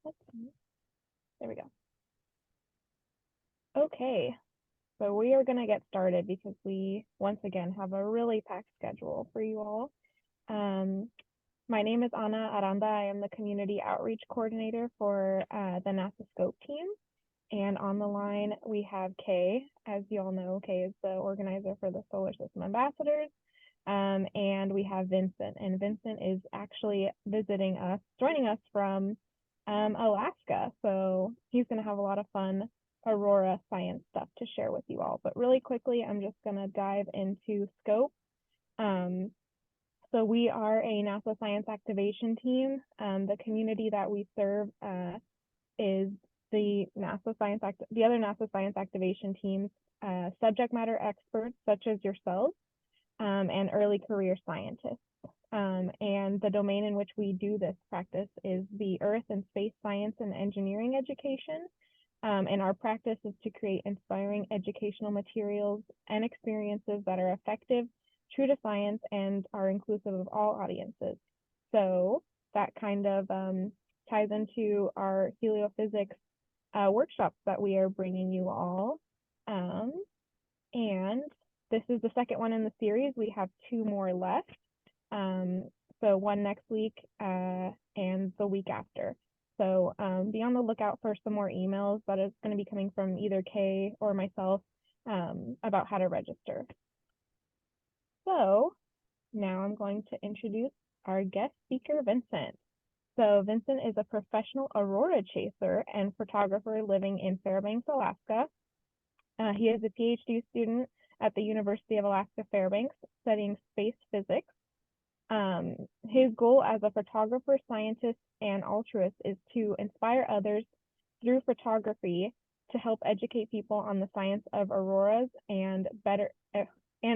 There we go. Okay, so we are going to get started because we once again have a really packed schedule for you all. My name is Ana Aranda. I am the Community Outreach Coordinator for the NASA Scope team. And on the line, we have Kay. As you all know, Kay is the organizer for the Solar System Ambassadors. And we have Vincent. And Vincent is actually joining us from Alaska. So he's going to have a lot of fun Aurora science stuff to share with you all. But really quickly, I'm just going to dive into Scope. So we are a NASA Science Activation team. The community that we serve is the other NASA Science Activation teams, subject matter experts such as yourselves, and early career scientists. And the domain in which we do this practice is the Earth and Space Science and Engineering education. And our practice is to create inspiring educational materials and experiences that are effective, true to science, and are inclusive of all audiences. So that kind of ties into our heliophysics workshops that we are bringing you all. And this is the second one in the series. We have 2 more left. So one next week and the week after. So be on the lookout for some more emails that is going to be coming from either Kay or myself about how to register. So now I'm going to introduce our guest speaker, Vincent. So Vincent is a professional aurora chaser and photographer living in Fairbanks, Alaska. He is a PhD student at the University of Alaska Fairbanks studying space physics. His goal as a photographer, scientist, and altruist is to inspire others through photography to help educate people on the science of auroras and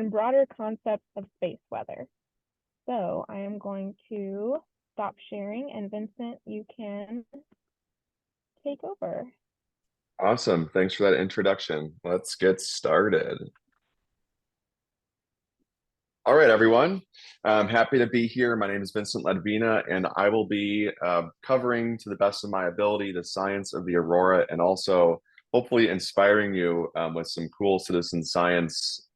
broader concepts of space weather. So I am going to stop sharing, and Vincent, you can take over. Awesome. Thanks for that introduction. Let's get started. All right, everyone. I'm happy to be here. My name is Vincent Ledvina, and I will be covering to the best of my ability the science of the aurora and also hopefully inspiring you with some cool citizen science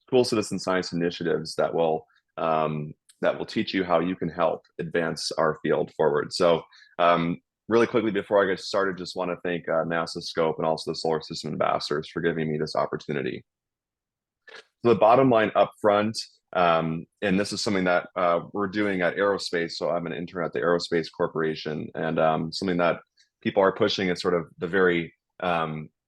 initiatives that will teach you how you can help advance our field forward. So really quickly before I get started, just want to thank NASA Scope and also the Solar System Ambassadors for giving me this opportunity. So the bottom line up front, and this is something that we're doing at Aerospace. So I'm an intern at the Aerospace Corporation, and something that people are pushing is sort of the very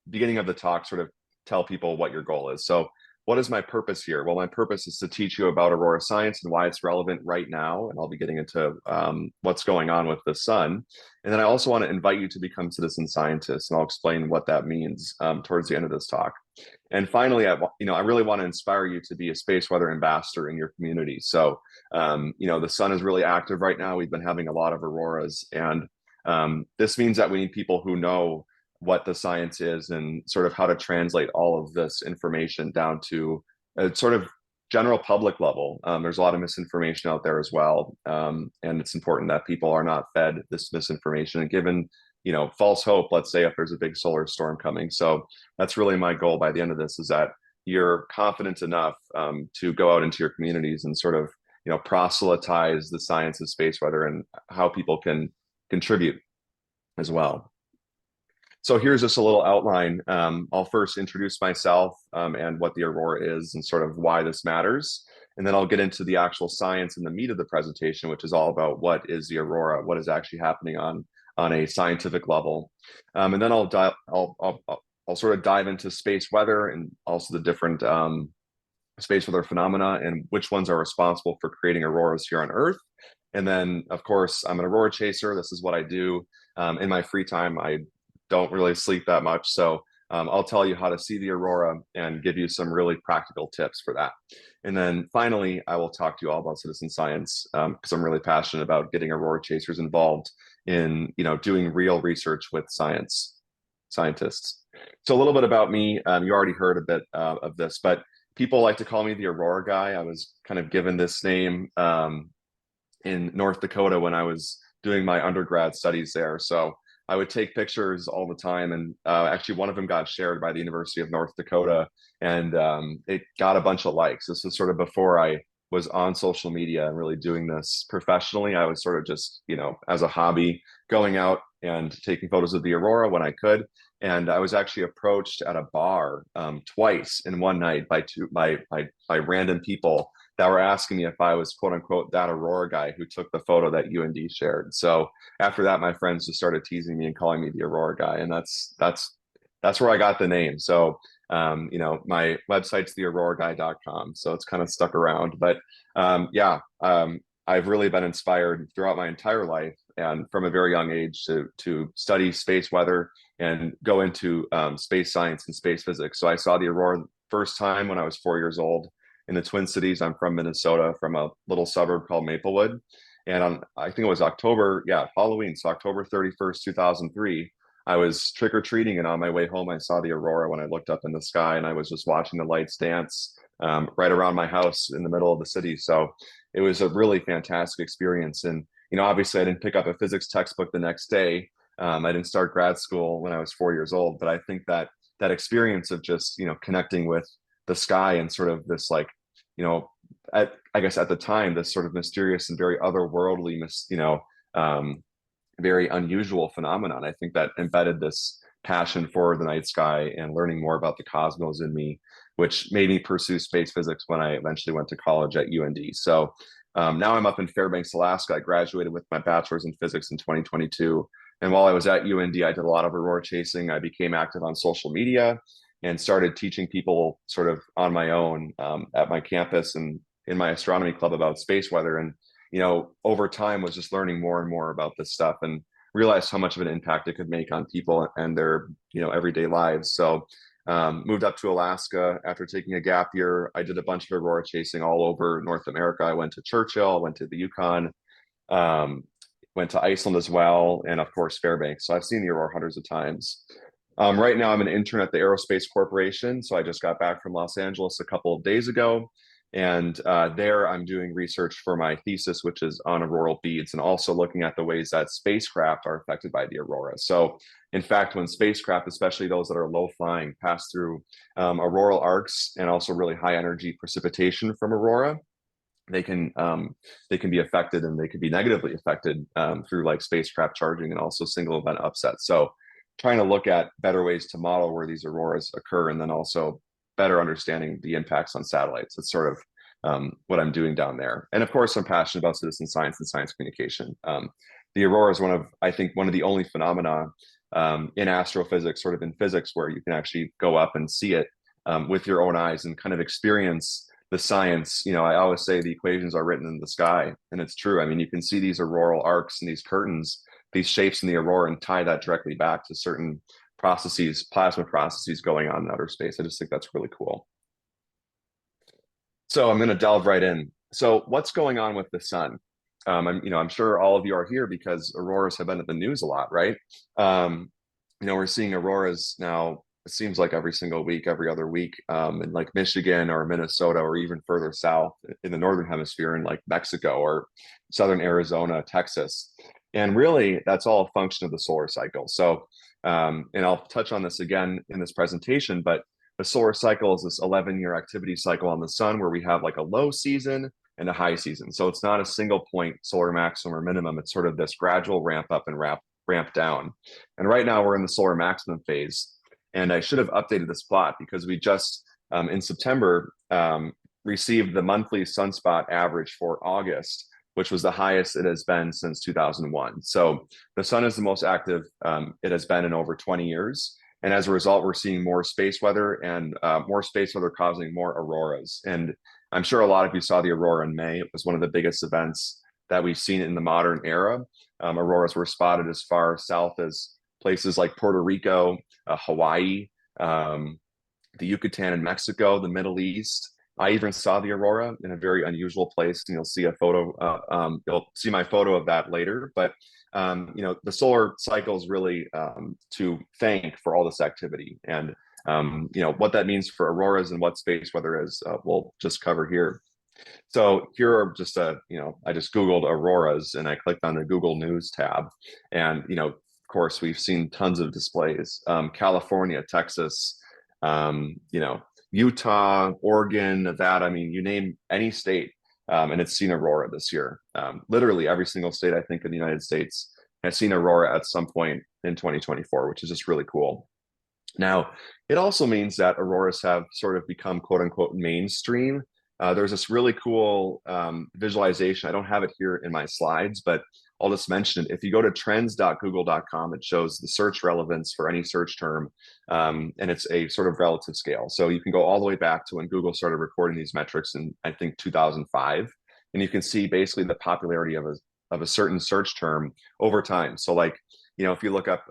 beginning of the talk, sort of tell people what your goal is. So what is my purpose here? Well, my purpose is to teach you about aurora science and why it's relevant right now. And I'll be getting into what's going on with the sun. And then I also want to invite you to become citizen scientists, and I'll explain what that means towards the end of this talk. And finally, I really want to inspire you to be a space weather ambassador in your community. So, the sun is really active right now. We've been having a lot of auroras, and this means that we need people who know what the science is and sort of how to translate all of this information down to a sort of general public level. There's a lot of misinformation out there as well, and it's important that people are not fed this misinformation and given false hope, let's say, if there's a big solar storm coming. So that's really my goal by the end of this, is that you're confident enough to go out into your communities and sort of proselytize the science of space weather and how people can contribute as well. So here's just a little outline. I'll first introduce myself and what the aurora is and sort of why this matters. And then I'll get into the actual science and the meat of the presentation, which is all about what is the aurora, what is actually happening on a scientific level. And then I'll sort of dive into space weather and also the different space weather phenomena and which ones are responsible for creating auroras here on Earth. And then, of course, I'm an aurora chaser. This is what I do in my free time. I don't really sleep that much. So I'll tell you how to see the aurora and give you some really practical tips for that. And then finally, I will talk to you all about citizen science because I'm really passionate about getting aurora chasers involved in doing real research with scientists. So a little bit about me. You already heard a bit of this, but people like to call me the Aurora Guy. I was kind of given this name in North Dakota when I was doing my undergrad studies there. So I would take pictures all the time. And actually, one of them got shared by the University of North Dakota, and it got a bunch of likes. This was sort of before I was on social media and really doing this professionally. I was sort of just, as a hobby, going out and taking photos of the aurora when I could. And I was actually approached at a bar twice in one night by random people that were asking me if I was quote unquote that Aurora guy who took the photo that UND shared. So after that, my friends just started teasing me and calling me the Aurora Guy, and that's where I got the name. So my website's theauroraguy.com, so it's kind of stuck around. But yeah, I've really been inspired throughout my entire life, and from a very young age, to study space weather and go into space science and space physics. So I saw the aurora first time when I was 4 years old in the Twin Cities. I'm from Minnesota, from a little suburb called Maplewood. And I think it was Halloween, so October 31st, 2003, I was trick or treating, and on my way home, I saw the aurora when I looked up in the sky, and I was just watching the lights dance right around my house in the middle of the city. So it was a really fantastic experience. And, obviously, I didn't pick up a physics textbook the next day. I didn't start grad school when I was 4 years old, but I think that experience of just, connecting with the sky and sort of this, like, I guess at the time, this sort of mysterious and very otherworldly, very unusual phenomenon. I think that embedded this passion for the night sky and learning more about the cosmos in me, which made me pursue space physics when I eventually went to college at UND. So now I'm up in Fairbanks, Alaska. I graduated with my bachelor's in physics in 2022. And while I was at UND, I did a lot of aurora chasing. I became active on social media and started teaching people sort of on my own at my campus and in my astronomy club about space weather. And, over time was just learning more and more about this stuff, and realized how much of an impact it could make on people and their, everyday lives. So moved up to Alaska after taking a gap year. I did a bunch of aurora chasing all over North America. I went to Churchill, went to the Yukon, um, went to Iceland as well, and of course Fairbanks. So I've seen the aurora hundreds of times. Right now, I'm an intern at the Aerospace Corporation. So I just got back from Los Angeles a couple of days ago. And there I'm doing research for my thesis, which is on auroral beads, and also looking at the ways that spacecraft are affected by the aurora. So in fact, when spacecraft, especially those that are low flying, pass through auroral arcs and also really high energy precipitation from aurora, they can be affected, and they can be negatively affected through like spacecraft charging and also single event upset. So trying to look at better ways to model where these auroras occur, and then also better understanding the impacts on satellites. It's sort of what I'm doing down there. And of course, I'm passionate about citizen science and science communication. The aurora is I think one of the only phenomena in astrophysics, sort of in physics, where you can actually go up and see it with your own eyes and kind of experience the science. I always say the equations are written in the sky, and it's true. I mean, you can see these auroral arcs and these curtains, these shapes in the aurora, and tie that directly back to certain processes, plasma processes going on in outer space. I just think that's really cool. So I'm going to delve right in. So what's going on with the sun? I'm sure all of you are here because auroras have been at the news a lot, right? We're seeing auroras now. It seems like every single week, every other week, in like Michigan or Minnesota, or even further south in the northern hemisphere in like Mexico or southern Arizona, Texas. And really, that's all a function of the solar cycle. So, and I'll touch on this again in this presentation, but the solar cycle is this 11-year activity cycle on the sun where we have like a low season and a high season. So it's not a single point solar maximum or minimum. It's sort of this gradual ramp up and ramp down. And right now we're in the solar maximum phase. And I should have updated this plot because we just in September received the monthly sunspot average for August, which was the highest it has been since 2001. So the sun is the most active it has been in over 20 years. And as a result, we're seeing more space weather, and more space weather causing more auroras. And I'm sure a lot of you saw the aurora in May. It was one of the biggest events that we've seen in the modern era. Auroras were spotted as far south as places like Puerto Rico, Hawaii, the Yucatan in Mexico, the Middle East. I even saw the aurora in a very unusual place, and you'll see a photo. You'll see my photo of that later. But the solar cycle is really to thank for all this activity, and what that means for auroras and what space weather is. We'll just cover here. So here are just I just Googled auroras and I clicked on the Google News tab, and course, we've seen tons of displays. California, Texas, you know, Utah, Oregon, Nevada. I mean, you name any state, and it's seen aurora this year. Literally every single state, I think, in the United States has seen aurora at some point in 2024, which is just really cool. Now, it also means that auroras have sort of become quote unquote mainstream. There's this really cool visualization. I don't have it here in my slides, but I'll just mention it. If you go to trends.google.com, it shows the search relevance for any search term, and it's a sort of relative scale. So you can go all the way back to when Google started recording these metrics in, I think, 2005, and you can see basically the popularity of a certain search term over time. So like, you know, if you look up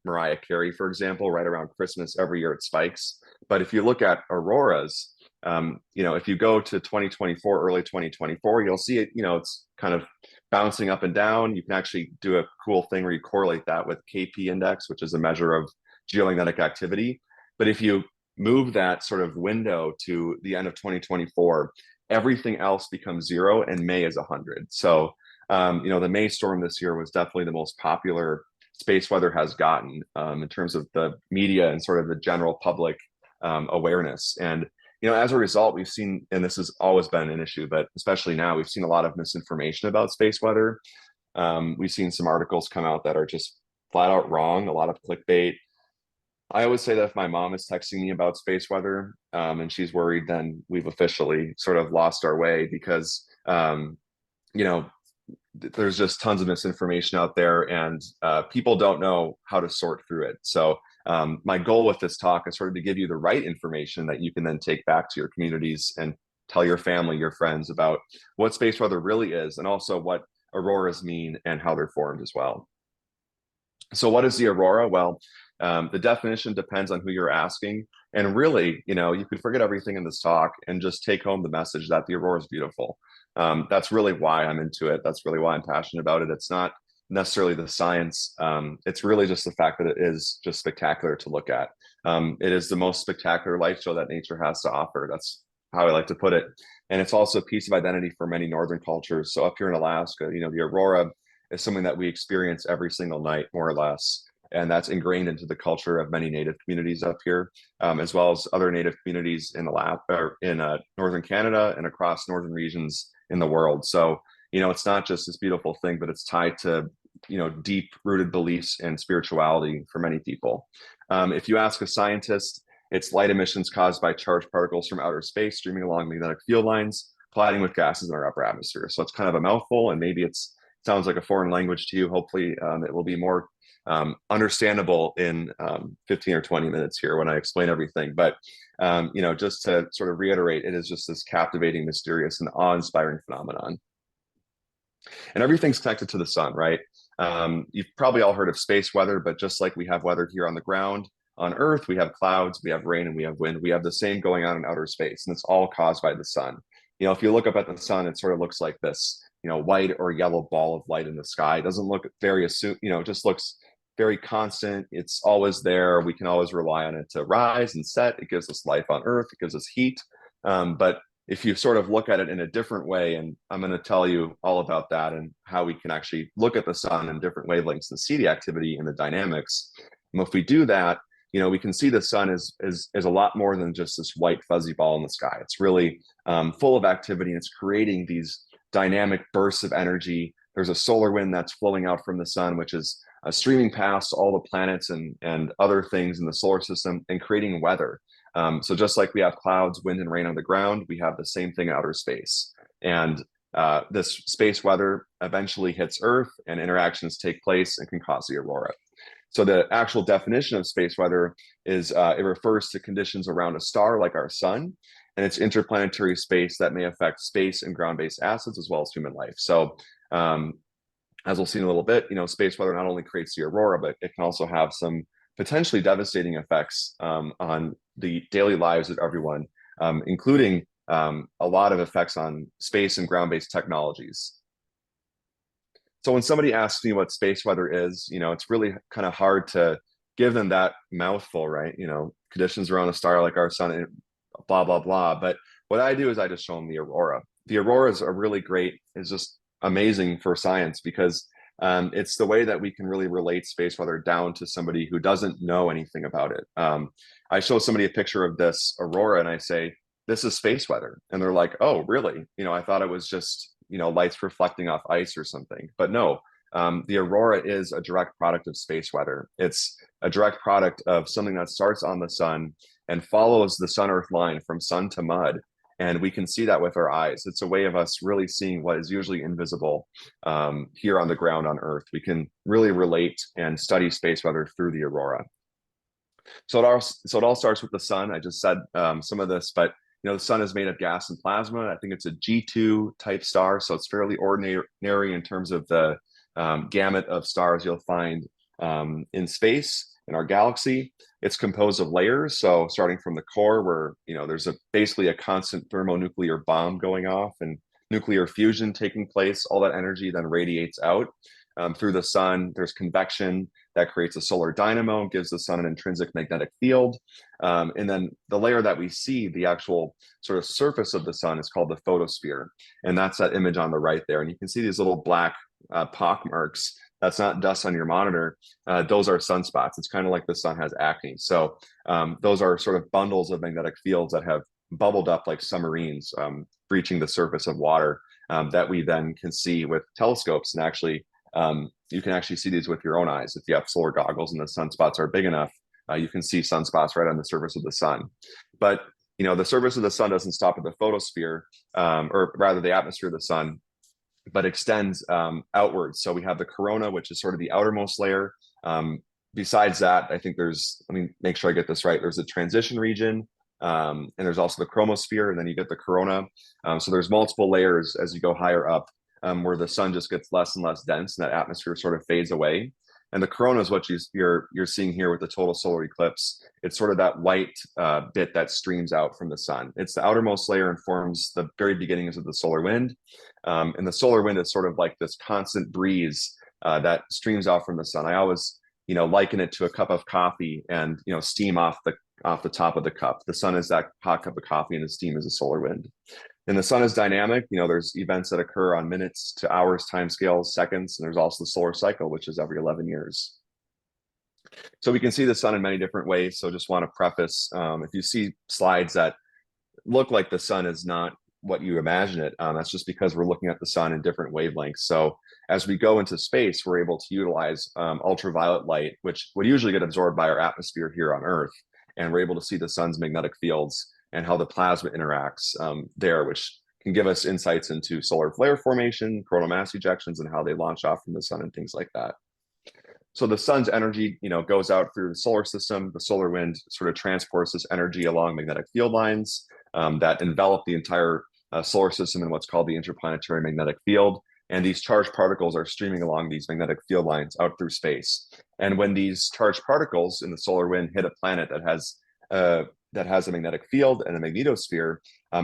Mariah Carey, for example, right around Christmas every year it spikes. But if you look at auroras, you know, if you go to 2024, early 2024, you'll see it, you know, it's kind of bouncing up and down. You can actually do a cool thing where you correlate that with KP index, which is a measure of geomagnetic activity. But if you move that sort of window to the end of 2024, everything else becomes zero and May is 100. So, you know, the May storm this year was definitely the most popular space weather has gotten in terms of the media and sort of the general public awareness. And, you know, as a result, we've seen, and this has always been an issue, but especially now, we've seen a lot of misinformation about space weather. We've seen some articles come out that are just flat out wrong, a lot of clickbait. I always say that if my mom is texting me about space weather and she's worried, then we've officially sort of lost our way because, you know, there's just tons of misinformation out there and people don't know how to sort through it. So my goal with this talk is sort of to give you the right information that you can then take back to your communities and tell your family, your friends about what space weather really is and also what auroras mean and how they're formed as well. So what is the aurora? Well, the definition depends on who you're asking. And really, you know, you could forget everything in this talk and just take home the message that the aurora is beautiful. That's really why I'm into it. That's really why I'm passionate about it. It's not necessarily the science. It's really just the fact that it is just spectacular to look at. It is the most spectacular light show that nature has to offer. That's how I like to put it. And it's also a piece of identity for many northern cultures. So up here in Alaska, you know, the aurora is something that we experience every single night, more or less. And that's ingrained into the culture of many native communities up here, as well as other native communities in northern Canada and across northern regions in the world. So, you know, it's not just this beautiful thing, but it's tied to, you know, deep rooted beliefs and spirituality for many people. If you ask a scientist, it's light emissions caused by charged particles from outer space streaming along magnetic field lines, colliding with gases in our upper atmosphere. So it's kind of a mouthful, and maybe it sounds like a foreign language to you. Hopefully it will be more understandable in 15 or 20 minutes here when I explain everything. But, you know, just to sort of reiterate, it is just this captivating, mysterious, and awe-inspiring phenomenon. And everything's connected to the sun, right? You've probably all heard of space weather, but just like we have weather here on the ground, on Earth, we have clouds, we have rain, and we have wind. We have the same going on in outer space, and it's all caused by the sun. You know, if you look up at the sun, it sort of looks like this, you know, white or yellow ball of light in the sky. It doesn't look very, you know, it just looks very constant. It's always there. We can always rely on it to rise and set. It gives us life on Earth. It gives us heat. But if you sort of look at it in a different way, and I'm going to tell you all about that and how we can actually look at the sun in different wavelengths and see the activity and the dynamics. And if we do that, you know, we can see the sun is a lot more than just this white fuzzy ball in the sky. It's really full of activity, and it's creating these dynamic bursts of energy. There's a solar wind that's flowing out from the sun, which is streaming past all the planets and other things in the solar system and creating weather. So just like we have clouds, wind, and rain on the ground, we have the same thing in outer space. And this space weather eventually hits Earth, and interactions take place and can cause the aurora. So the actual definition of space weather is it refers to conditions around a star like our sun, and it's interplanetary space that may affect space and ground-based assets as well as human life. So as we'll see in a little bit, you know, space weather not only creates the aurora, but it can also have some potentially devastating effects on the daily lives of everyone, including a lot of effects on space and ground-based technologies. So when somebody asks me what space weather is, you know, it's really kind of hard to give them that mouthful, right? You know, conditions around a star like our sun, and blah, blah, blah. But what I do is I just show them the aurora. The auroras are really great. It's just amazing for science because It's the way that we can really relate space weather down to somebody who doesn't know anything about it. I show somebody a picture of this aurora and I say, this is space weather. And they're like, oh, really? I thought it was just, lights reflecting off ice or something. But no, the aurora is a direct product of space weather. It's a direct product of something that starts on the sun and follows the sun-earth line from sun to mud. And we can see that with our eyes. It's a way of us really seeing what is usually invisible here on the ground on Earth. We can really relate and study space weather through the aurora. So it all starts with the sun. I just said some of this, but the sun is made of gas and plasma. I think it's a G2 type star, so it's fairly ordinary in terms of the gamut of stars you'll find in space in our galaxy. It's composed of layers. So starting from the core, where there's basically a constant thermonuclear bomb going off and nuclear fusion taking place. All that energy then radiates out through the sun. There's convection that creates a solar dynamo, gives the sun an intrinsic magnetic field. And then the layer that we see, the actual sort of surface of the sun, is called the photosphere. And that's that image on the right there. And you can see these little black pock marks. That's not dust on your monitor. Those are sunspots. It's kind of like the sun has acne. So those are sort of bundles of magnetic fields that have bubbled up like submarines breaching the surface of water that we then can see with telescopes. And actually, you can actually see these with your own eyes. If you have solar goggles and the sunspots are big enough, you can see sunspots right on the surface of the sun. But the surface of the sun doesn't stop at the photosphere, or rather the atmosphere of the sun, but extends outwards. So we have the corona, which is sort of the outermost layer. Besides that, I think let me make sure I get this right. There's a transition region, and there's also the chromosphere, and then you get the corona. So there's multiple layers as you go higher up, where the sun just gets less and less dense, and that atmosphere sort of fades away. And the corona is what you're seeing here with the total solar eclipse. It's sort of that white bit that streams out from the sun. It's the outermost layer and forms the very beginnings of the solar wind. And the solar wind is sort of like this constant breeze that streams out from the sun. I always, liken it to a cup of coffee and, steam off the top of the cup. The sun is that hot cup of coffee and the steam is a solar wind. And the sun is dynamic. There's events that occur on minutes to hours, timescales, seconds, and there's also the solar cycle, which is every 11 years. So we can see the sun in many different ways. So just want to preface, if you see slides that look like the sun is not what you imagine it, that's just because we're looking at the sun in different wavelengths. So as we go into space, we're able to utilize ultraviolet light, which would usually get absorbed by our atmosphere here on Earth. And we're able to see the sun's magnetic fields and how the plasma interacts there, which can give us insights into solar flare formation, coronal mass ejections, and how they launch off from the sun and things like that. So the sun's energy, goes out through the solar system. The solar wind sort of transports this energy along magnetic field lines that envelop the entire solar system in what's called the interplanetary magnetic field. And these charged particles are streaming along these magnetic field lines out through space. And when these charged particles in the solar wind hit a planet that has a magnetic field and a magnetosphere,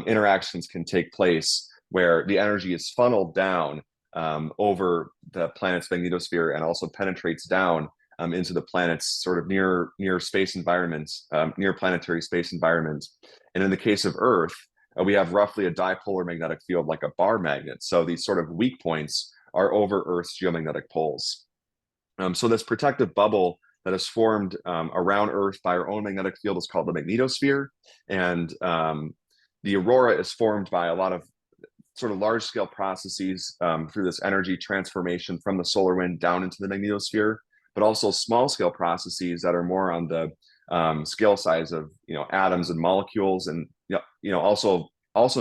interactions can take place where the energy is funneled down over the planet's magnetosphere and also penetrates down into the planet's sort of near space environments, near planetary space environments. And in the case of Earth, we have roughly a dipolar magnetic field like a bar magnet. So these sort of weak points are over Earth's geomagnetic poles. So this protective bubble that is formed around Earth by our own magnetic field is called the magnetosphere. And the aurora is formed by a lot of sort of large scale processes through this energy transformation from the solar wind down into the magnetosphere, but also small scale processes that are more on the scale size of atoms and molecules, and also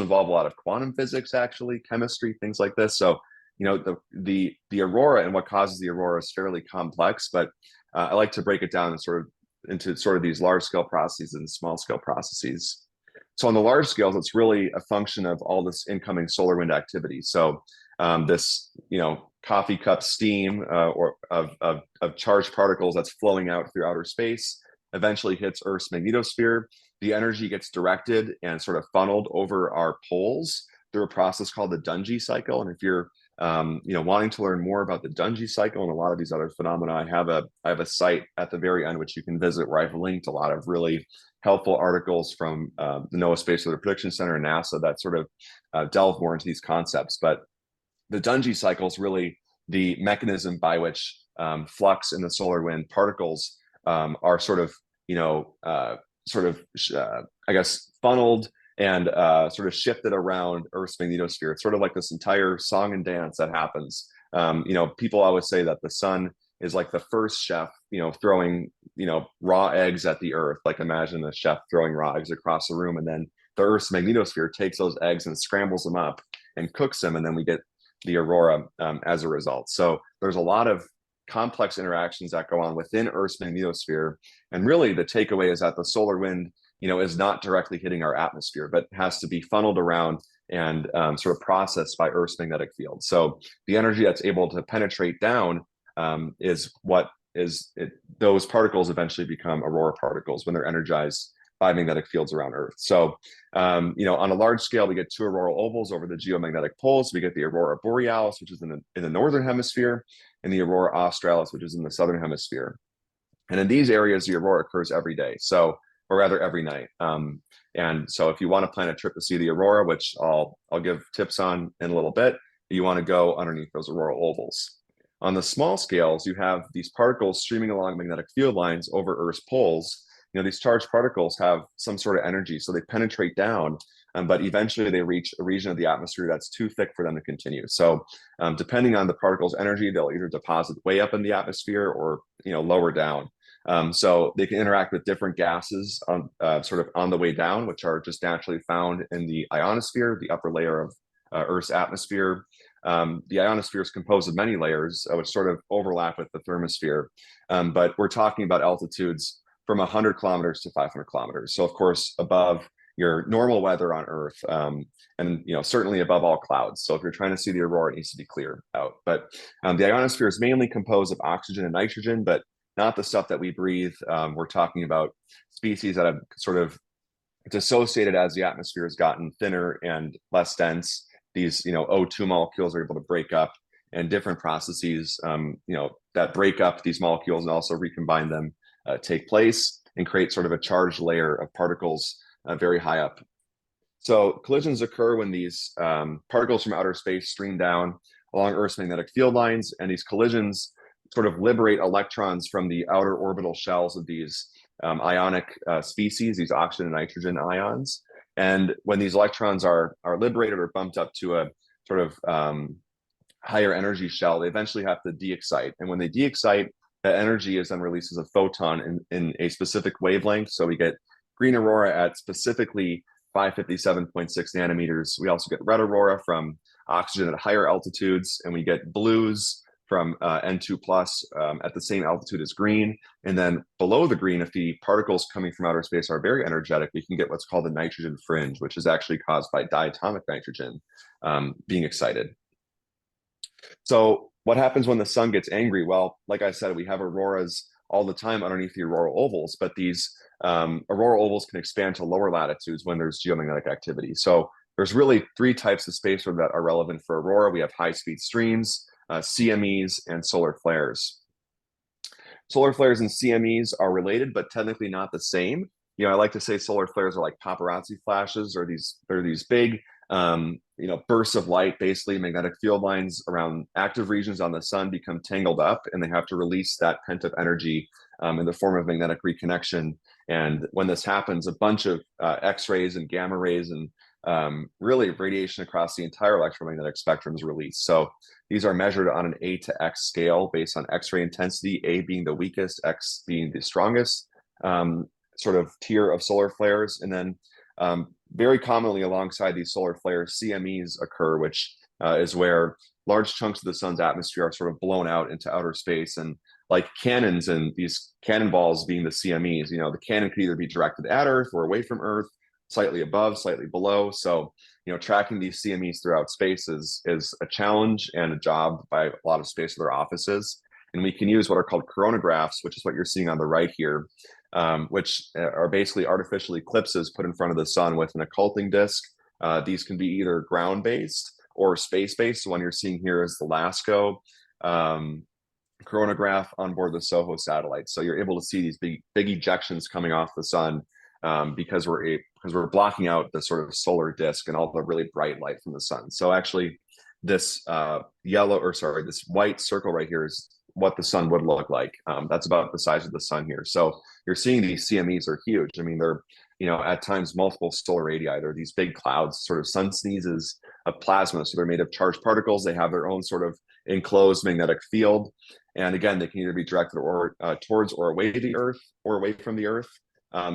involve a lot of quantum physics, actually chemistry, things like this. So the aurora and what causes the aurora is fairly complex, but I like to break it down and into these large scale processes and small scale processes. So on the large scales, it's really a function of all this incoming solar wind activity. So this coffee cup steam or of charged particles that's flowing out through outer space eventually hits Earth's magnetosphere. The energy gets directed and sort of funneled over our poles through a process called the Dungy cycle. And if you're wanting to learn more about the Dungy cycle and a lot of these other phenomena, I have a site at the very end which you can visit where I've linked a lot of really helpful articles from the NOAA Space Weather Prediction Center and NASA that sort of delve more into these concepts. But the Dungy cycle is really the mechanism by which flux in the solar wind particles are sort of, I guess, funneled and sort of shifted around Earth's magnetosphere. It's sort of like this entire song and dance that happens. People always say that the sun is like the first chef, throwing, raw eggs at the Earth. Like imagine a chef throwing raw eggs across the room, and then the Earth's magnetosphere takes those eggs and scrambles them up and cooks them, and then we get the aurora as a result. So there's a lot of complex interactions that go on within Earth's magnetosphere. And really the takeaway is that the solar wind, is not directly hitting our atmosphere, but has to be funneled around and sort of processed by Earth's magnetic field. So the energy that's able to penetrate down is what is it, those particles eventually become aurora particles when they're energized by magnetic fields around Earth. So, on a large scale, we get two auroral ovals over the geomagnetic poles. We get the aurora borealis, which is in the northern hemisphere, and the aurora australis, which is in the southern hemisphere. And in these areas, the aurora occurs every day, or rather every night. And so, if you want to plan a trip to see the aurora, which I'll give tips on in a little bit, you want to go underneath those auroral ovals. On the small scales, you have these particles streaming along magnetic field lines over Earth's poles. These charged particles have some sort of energy, so they penetrate down, but eventually they reach a region of the atmosphere that's too thick for them to continue. So depending on the particle's energy, they'll either deposit way up in the atmosphere or lower down. So they can interact with different gases sort of on the way down, which are just naturally found in the ionosphere, the upper layer of Earth's atmosphere. The ionosphere is composed of many layers, which sort of overlap with the thermosphere. But we're talking about altitudes from 100 kilometers to 500 kilometers. So of course, above your normal weather on Earth, and certainly above all clouds. So if you're trying to see the aurora, it needs to be clear out. But the ionosphere is mainly composed of oxygen and nitrogen, but not the stuff that we breathe. We're talking about species that have sort of dissociated as the atmosphere has gotten thinner and less dense. These O2 molecules are able to break up, and different processes that break up these molecules and also recombine them take place and create sort of a charged layer of particles very high up. So collisions occur when these particles from outer space stream down along Earth's magnetic field lines, and these collisions sort of liberate electrons from the outer orbital shells of these ionic species, these oxygen and nitrogen ions. And when these electrons are liberated or bumped up to a sort of higher energy shell, they eventually have to de-excite. And when they de-excite, that energy is then released as a photon in a specific wavelength. So we get green aurora at specifically 557.6 nanometers. We also get red aurora from oxygen at higher altitudes, and we get blues from N2 plus at the same altitude as green. And then below the green, if the particles coming from outer space are very energetic, we can get what's called the nitrogen fringe, which is actually caused by diatomic nitrogen being excited. So what happens when the sun gets angry? Well, like I said, we have auroras all the time underneath the auroral ovals, but these auroral ovals can expand to lower latitudes when there's geomagnetic activity. So there's really three types of space that are relevant for aurora. We have high-speed streams, CMEs, and solar flares. Solar flares and CMEs are related, but technically not the same. I like to say solar flares are like paparazzi flashes, or they're these big bursts of light. Basically, magnetic field lines around active regions on the sun become tangled up, and they have to release that pent-up energy in the form of magnetic reconnection. And when this happens, a bunch of X-rays and gamma rays and really radiation across the entire electromagnetic spectrum is released. So these are measured on an A to X scale based on X-ray intensity, A being the weakest, X being the strongest sort of tier of solar flares. And then very commonly alongside these solar flares, CMEs occur, which is where large chunks of the sun's atmosphere are sort of blown out into outer space. And like cannons, and these cannonballs being the CMEs, the cannon could either be directed at Earth or away from Earth, slightly above, slightly below. So, tracking these CMEs throughout space is a challenge and a job by a lot of space weather offices. And we can use what are called coronagraphs, which is what you're seeing on the right here, which are basically artificial eclipses put in front of the sun with an occulting disk. These can be either ground-based or space-based. The one you're seeing here is the LASCO coronagraph on board the SOHO satellite. So you're able to see these big ejections coming off the sun because we're blocking out the sort of solar disk and all the really bright light from the sun. So actually, this this white circle right here is what the sun would look like. That's about the size of the sun here. So you're seeing these CMEs are huge. I mean, they're, at times multiple solar radii. They're these big clouds, sort of sun sneezes of plasma. So they're made of charged particles. They have their own sort of enclosed magnetic field. And again, they can either be directed or towards or away the Earth or away from the Earth.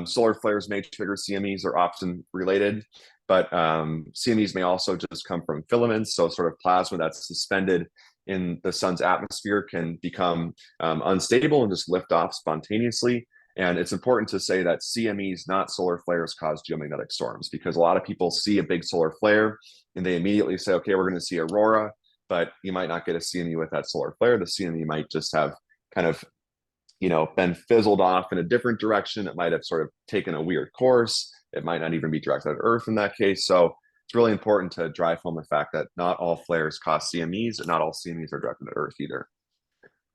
Solar flares may trigger CMEs, are often related, but CMEs may also just come from filaments. So sort of plasma that's suspended in the sun's atmosphere can become unstable and just lift off spontaneously. And it's important to say that CMEs, not solar flares, cause geomagnetic storms, because a lot of people see a big solar flare and they immediately say, okay, we're going to see aurora, but you might not get a CME with that solar flare. The CME might just have kind of, been fizzled off in a different direction. It might have sort of taken a weird course. It might not even be directed at Earth in that case. So it's really important to drive home the fact that not all flares cause CMEs, and not all CMEs are directed at Earth either.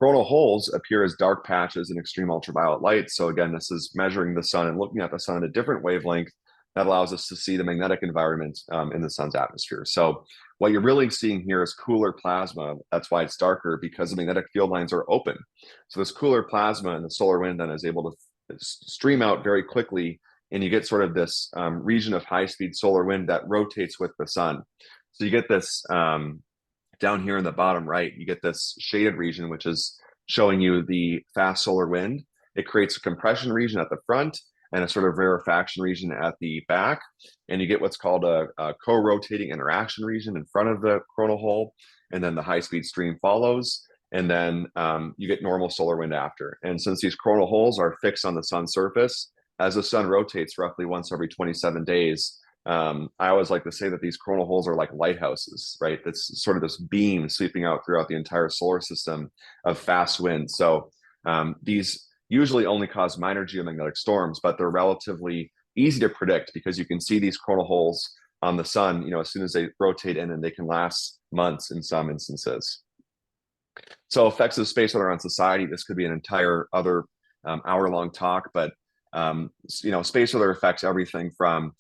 Coronal holes appear as dark patches in extreme ultraviolet light. So again, this is measuring the sun and looking at the sun at a different wavelength that allows us to see the magnetic environment in the sun's atmosphere. So what you're really seeing here is cooler plasma. That's why it's darker, because the magnetic field lines are open. So this cooler plasma and the solar wind then is able to stream out very quickly, and you get sort of this region of high-speed solar wind that rotates with the sun. So you get this down here in the bottom right, you get this shaded region, which is showing you the fast solar wind. It creates a compression region at the front and a sort of rarefaction region at the back. And you get what's called a co-rotating interaction region in front of the coronal hole. And then the high-speed stream follows. And then you get normal solar wind after. And since these coronal holes are fixed on the sun's surface, as the sun rotates roughly once every 27 days, I always like to say that these coronal holes are like lighthouses, right? It's sort of this beam sweeping out throughout the entire solar system of fast wind. So these usually only cause minor geomagnetic storms, but they're relatively easy to predict because you can see these coronal holes on the sun, as soon as they rotate in, and they can last months in some instances. So effects of space weather on society, this could be an entire other hour-long talk, but space weather affects everything from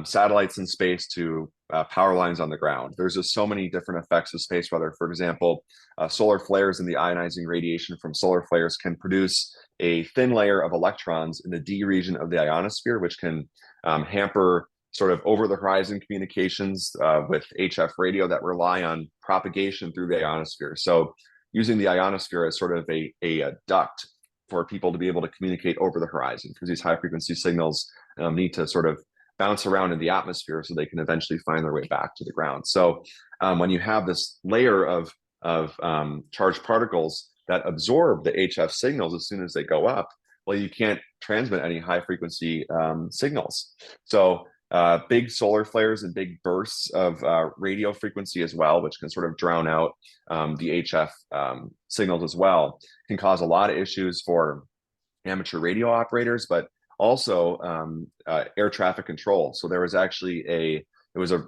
satellites in space to power lines on the ground. There's just so many different effects of space weather. For example, solar flares and the ionizing radiation from solar flares can produce a thin layer of electrons in the D region of the ionosphere, which can hamper sort of over the horizon communications with HF radio that rely on propagation through the ionosphere. So using the ionosphere as sort of a duct for people to be able to communicate over the horizon, because these high frequency signals need to sort of bounce around in the atmosphere so they can eventually find their way back to the ground. So when you have this layer of charged particles that absorb the HF signals as soon as they go up, well, you can't transmit any high frequency signals. So big solar flares and big bursts of radio frequency as well, which can sort of drown out the HF signals as well, can cause a lot of issues for amateur radio operators, but also air traffic control. So there was actually it was a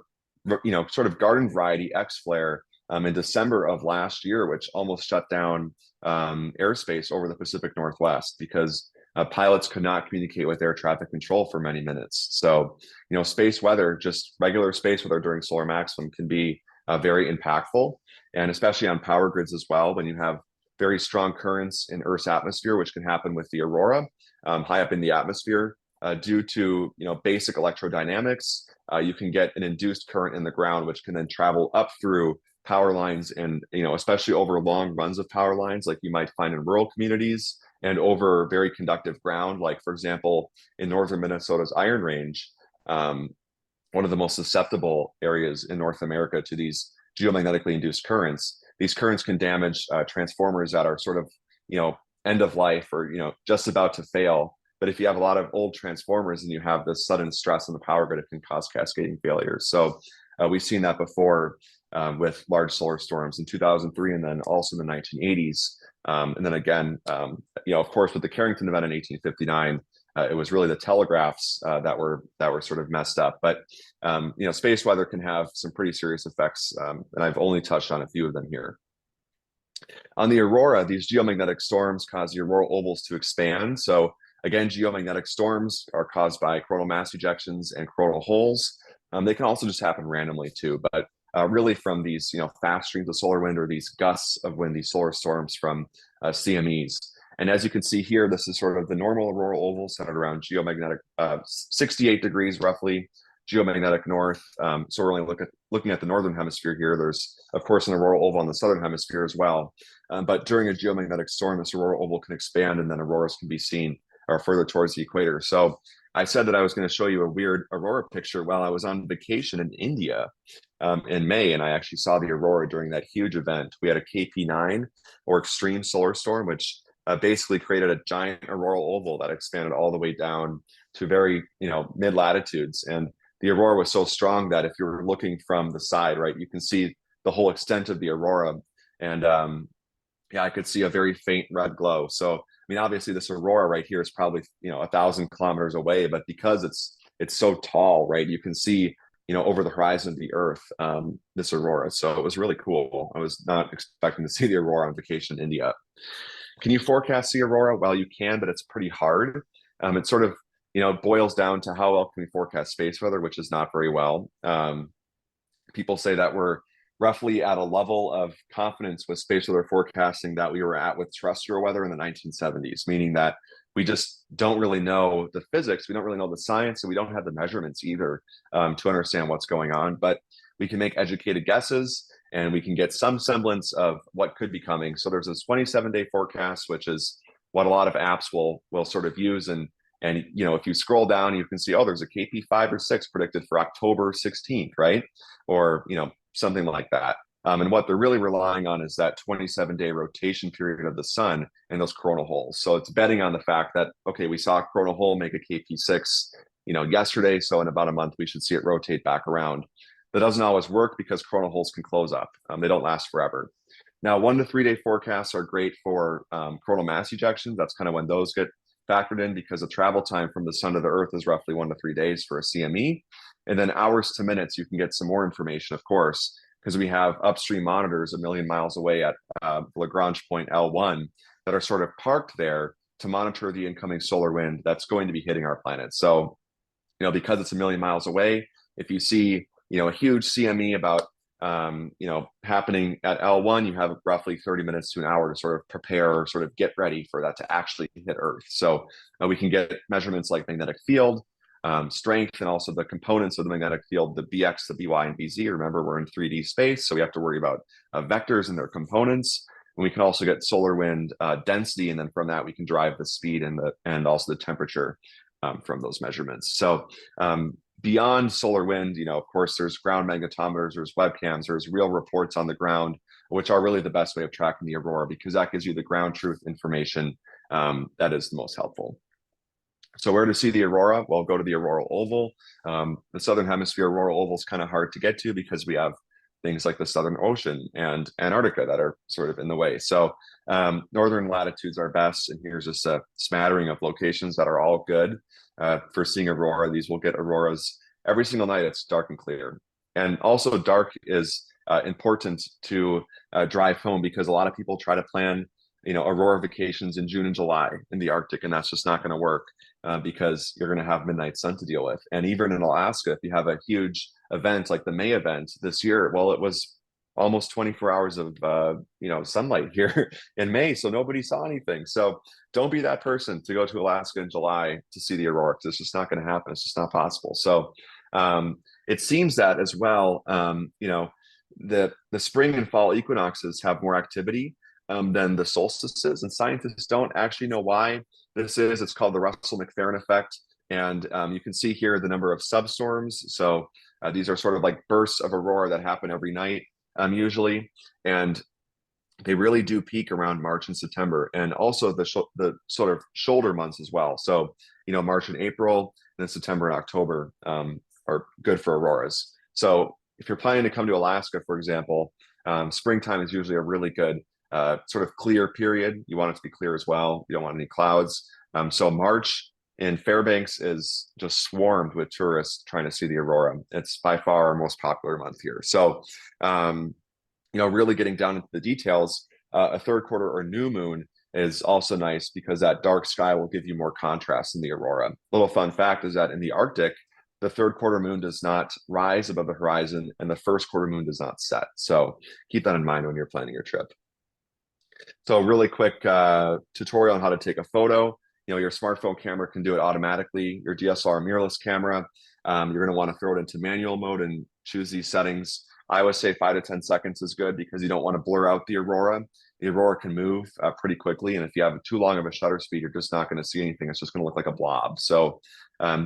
sort of garden variety X flare in December of last year, which almost shut down airspace over the Pacific Northwest because pilots could not communicate with air traffic control for many minutes. So, space weather, just regular space weather during solar maximum, can be very impactful, and especially on power grids as well, when you have very strong currents in Earth's atmosphere, which can happen with the aurora high up in the atmosphere. Due to basic electrodynamics, you can get an induced current in the ground, which can then travel up through power lines, and especially over long runs of power lines, like you might find in rural communities, and over very conductive ground, like for example in northern Minnesota's Iron Range, one of the most susceptible areas in North America to these geomagnetically induced currents. These currents can damage transformers that are sort of end of life or just about to fail. But if you have a lot of old transformers and you have this sudden stress on the power grid, it can cause cascading failures. So we've seen that before with large solar storms in 2003, and then also in the 1980s. And then again, of course, with the Carrington event in 1859, it was really the telegraphs that were sort of messed up. But space weather can have some pretty serious effects, and I've only touched on a few of them here. On the aurora, these geomagnetic storms cause the auroral ovals to expand. So again, geomagnetic storms are caused by coronal mass ejections and coronal holes. They can also just happen randomly too, but really from these, fast streams of solar wind or these gusts of wind, these solar storms from CMEs. And as you can see here, this is sort of the normal auroral oval centered around geomagnetic 68 degrees roughly, geomagnetic north. So we're only looking at the northern hemisphere here. There's, of course, an auroral oval on the southern hemisphere as well. But during a geomagnetic storm, this auroral oval can expand and then auroras can be seen or further towards the equator. So I said that I was going to show you a weird aurora picture while I was on vacation in India in May, and I actually saw the aurora during that huge event. We had a KP9 or extreme solar storm, which basically created a giant auroral oval that expanded all the way down to very, mid latitudes. And the aurora was so strong that if you're looking from the side, right, you can see the whole extent of the aurora. And yeah, I could see a very faint red glow. So, I mean, obviously this aurora right here is probably, 1,000 kilometers away, but because it's so tall, right, you can see, over the horizon of the Earth, this aurora. So it was really cool. I was not expecting to see the aurora on vacation in India. Can you forecast the aurora? Well, you can, but it's pretty hard. It sort of, boils down to how well can we forecast space weather, which is not very well. People say that we're roughly at a level of confidence with space weather forecasting that we were at with terrestrial weather in the 1970s, meaning that we just don't really know the physics, we don't really know the science, and we don't have the measurements either to understand what's going on. But we can make educated guesses and we can get some semblance of what could be coming. So there's this 27-day forecast, which is what a lot of apps will sort of use. And if you scroll down, you can see, oh, there's a KP5 or 6 predicted for October 16th, right? Or, something like that. And what they're really relying on is that 27-day rotation period of the sun and those coronal holes. So it's betting on the fact that, okay, we saw a coronal hole make a KP6, yesterday. So in about a month, we should see it rotate back around. That doesn't always work because coronal holes can close up. They don't last forever. Now, 1 to 3 day forecasts are great for coronal mass ejections. That's kind of when those get factored in because the travel time from the sun to the Earth is roughly 1 to 3 days for a CME. And then hours to minutes, you can get some more information, of course, because we have upstream monitors a million miles away at Lagrange point L1 that are sort of parked there to monitor the incoming solar wind that's going to be hitting our planet. So, because it's a million miles away, if you see, a huge CME about, happening at L1, you have roughly 30 minutes to an hour to sort of prepare or sort of get ready for that to actually hit Earth. So we can get measurements like magnetic field, strength, and also the components of the magnetic field, the BX, the BY, and BZ. Remember, we're in 3D space, so we have to worry about vectors and their components. And we can also get solar wind density, and then from that we can drive the speed and also the temperature from those measurements. So beyond solar wind, of course, there's ground magnetometers, there's webcams, there's real reports on the ground, which are really the best way of tracking the aurora because that gives you the ground truth information that is the most helpful. So where to see the aurora? Well, go to the auroral oval. The southern hemisphere auroral oval is kind of hard to get to because we have things like the Southern Ocean and Antarctica that are sort of in the way. So northern latitudes are best. And here's just a smattering of locations that are all good for seeing aurora. These will get auroras every single night. It's dark and clear. And also dark is important to drive home because a lot of people try to plan aurora vacations in June and July in the Arctic, and that's just not going to work because you're going to have midnight sun to deal with. And even in Alaska, if you have a huge event like the May event this year, well, it was almost 24 hours of sunlight here in May, so nobody saw anything. So don't be that person to go to Alaska in July to see the aurora. It's just not going to happen. It's just not possible. So it seems that as well, the spring and fall equinoxes have more activity than the solstices, and scientists don't actually know why this is. It's called the Russell-McFerrin effect, and you can see here the number of substorms. So these are sort of like bursts of aurora that happen every night usually, and they really do peak around March and September, and also the sort of shoulder months as well. So March and April, and then September and October are good for auroras. So if you're planning to come to Alaska, for example, springtime is usually a really good sort of clear period. You want it to be clear as well. You don't want any clouds. So March in Fairbanks is just swarmed with tourists trying to see the aurora. It's by far our most popular month here. So, really getting down into the details, a third quarter or new moon is also nice because that dark sky will give you more contrast in the aurora. Little fun fact is that in the Arctic, the third quarter moon does not rise above the horizon, and the first quarter moon does not set. So keep that in mind when you're planning your trip. So really quick tutorial on how to take a photo. Your smartphone camera can do it automatically. Your DSLR mirrorless camera, you're going to want to throw it into manual mode and choose these settings. I always say 5 to 10 seconds is good because you don't want to blur out the aurora. The aurora can move pretty quickly, and if you have too long of a shutter speed, you're just not going to see anything. It's just going to look like a blob. So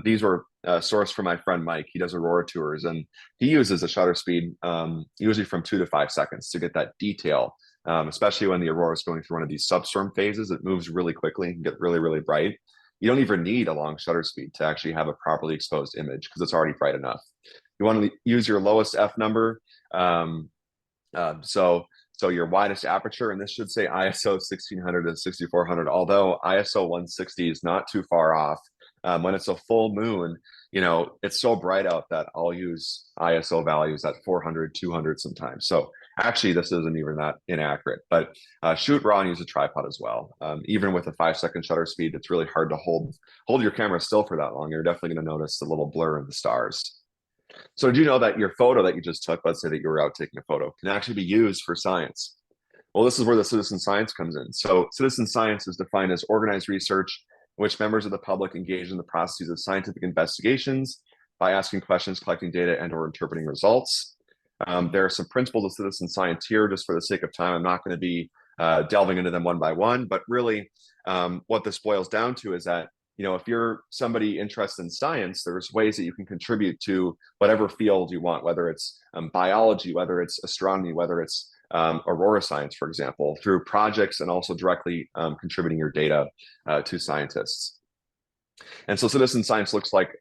these were sourced from my friend Mike. He does aurora tours, and he uses a shutter speed usually from 2 to 5 seconds to get that detail. Especially when the aurora is going through one of these substorm phases, it moves really quickly and can get really, really bright. You don't even need a long shutter speed to actually have a properly exposed image because it's already bright enough. You want to use your lowest f number. So your widest aperture, and this should say ISO 1600 to 6400, although ISO 160 is not too far off. When it's a full moon, it's so bright out that I'll use ISO values at 400, 200 sometimes. So actually, this isn't even that inaccurate, but shoot raw and use a tripod as well. Even with a 5-second shutter speed, it's really hard to hold your camera still for that long. You're definitely going to notice the little blur in the stars. So did you know that your photo that you just took, let's say that you were out taking a photo, can actually be used for science? Well, this is where the citizen science comes in. So citizen science is defined as organized research in which members of the public engage in the processes of scientific investigations by asking questions, collecting data, and or interpreting results. There are some principles of citizen science here, just for the sake of time. I'm not going to be delving into them one by one, but really what this boils down to is that if you're somebody interested in science, there's ways that you can contribute to whatever field you want, whether it's biology, whether it's astronomy, whether it's aurora science, for example, through projects and also directly contributing your data to scientists. And so citizen science looks like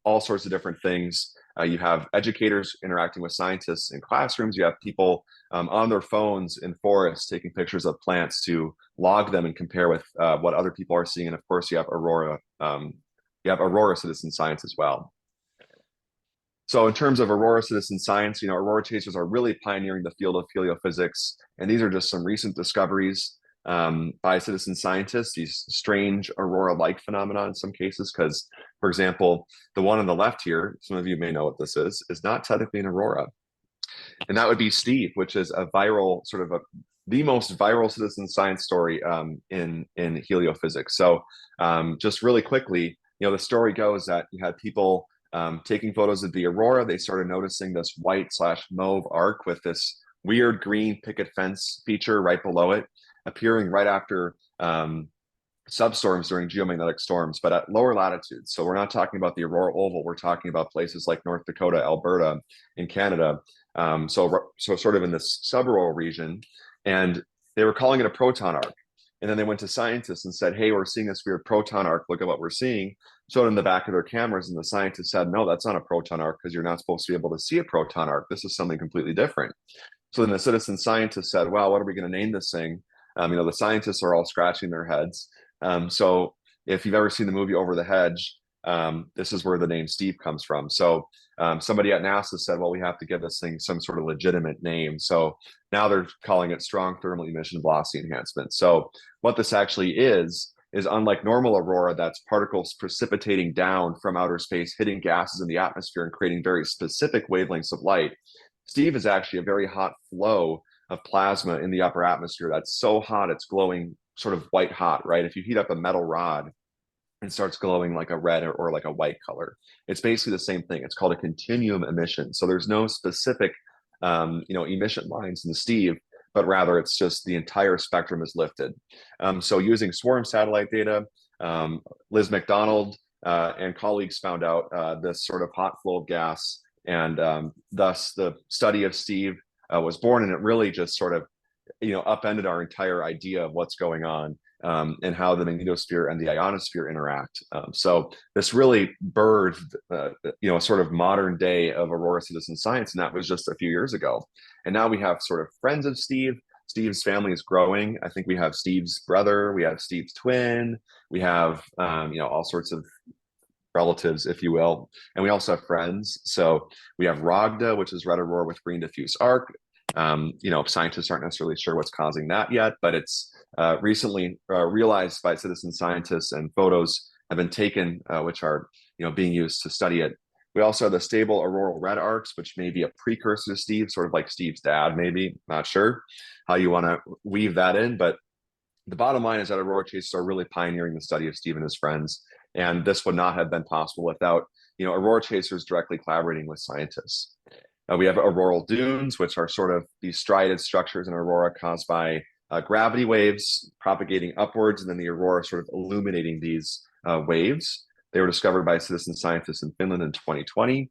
all sorts of different things. You have educators interacting with scientists in classrooms. You have people on their phones in forests taking pictures of plants to log them and compare with what other people are seeing. And of course, you have Aurora. You have Aurora citizen science as well. So in terms of Aurora citizen science, Aurora chasers are really pioneering the field of heliophysics. And these are just some recent discoveries by citizen scientists, these strange aurora-like phenomena in some cases, because, for example, the one on the left here, some of you may know what this is not technically an aurora. And that would be Steve, which is a viral, the most viral citizen science story in heliophysics. So just really quickly, the story goes that you had people taking photos of the aurora. They started noticing this white/mauve arc with this weird green picket fence feature right below it, appearing right after substorms during geomagnetic storms, but at lower latitudes. So we're not talking about the aurora oval. We're talking about places like North Dakota, Alberta, in Canada. So sort of in this subaurora region, and they were calling it a proton arc. And then they went to scientists and said, hey, we're seeing this weird proton arc. Look at what we're seeing. Showed in the back of their cameras, and the scientists said, no, that's not a proton arc because you're not supposed to be able to see a proton arc. This is something completely different. So then the citizen scientists said, well, what are we going to name this thing? The scientists are all scratching their heads. So if you've ever seen the movie Over the Hedge, this is where the name Steve comes from. So somebody at NASA said, well, we have to give this thing some sort of legitimate name. So now they're calling it strong thermal emission velocity enhancement. So what this actually is unlike normal aurora, that's particles precipitating down from outer space, hitting gases in the atmosphere and creating very specific wavelengths of light. Steve is actually a very hot flow of plasma in the upper atmosphere that's so hot it's glowing sort of white hot, right? If you heat up a metal rod, it starts glowing like a red or like a white color. It's basically the same thing. It's called a continuum emission. So there's no specific emission lines in the Steve, but rather it's just the entire spectrum is lifted. So using swarm satellite data, Liz McDonald and colleagues found out this sort of hot flow of gas, and thus the study of Steve was born, and it really just sort of upended our entire idea of what's going on and how the magnetosphere and the ionosphere interact. So this really birthed a sort of modern day of aurora citizen science, and that was just a few years ago. And now we have sort of friends of Steve. Steve's family is growing. I think we have Steve's brother, we have Steve's twin, we have all sorts of relatives, if you will, and we also have friends. So we have Rogda, which is red aurora with green diffuse arc. Scientists aren't necessarily sure what's causing that yet, but it's recently realized by citizen scientists, and photos have been taken, which are being used to study it. We also have the stable auroral red arcs, which may be a precursor to Steve, sort of like Steve's dad, maybe. Not sure how you want to weave that in, but the bottom line is that aurora chasers are really pioneering the study of Steve and his friends, and this would not have been possible without aurora chasers directly collaborating with scientists. We have auroral dunes, which are sort of these striated structures in aurora caused by gravity waves propagating upwards, and then the aurora sort of illuminating these waves. They were discovered by citizen scientists in Finland in 2020.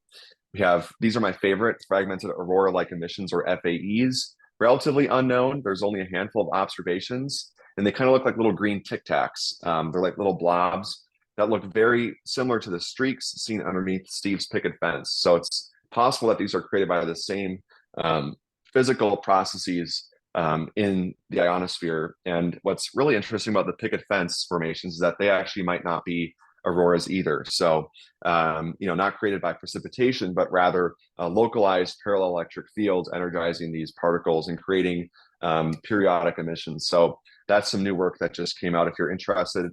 These are my favorite, fragmented aurora-like emissions, or FAEs. Relatively unknown. There's only a handful of observations, and they kind of look like little green tic tacs. They're like little blobs that look very similar to the streaks seen underneath Steve's picket fence. So it's possible that these are created by the same physical processes in the ionosphere. And what's really interesting about the picket fence formations is that they actually might not be auroras either. So, not created by precipitation, but rather localized parallel electric fields energizing these particles and creating periodic emissions. So that's some new work that just came out. If you're interested,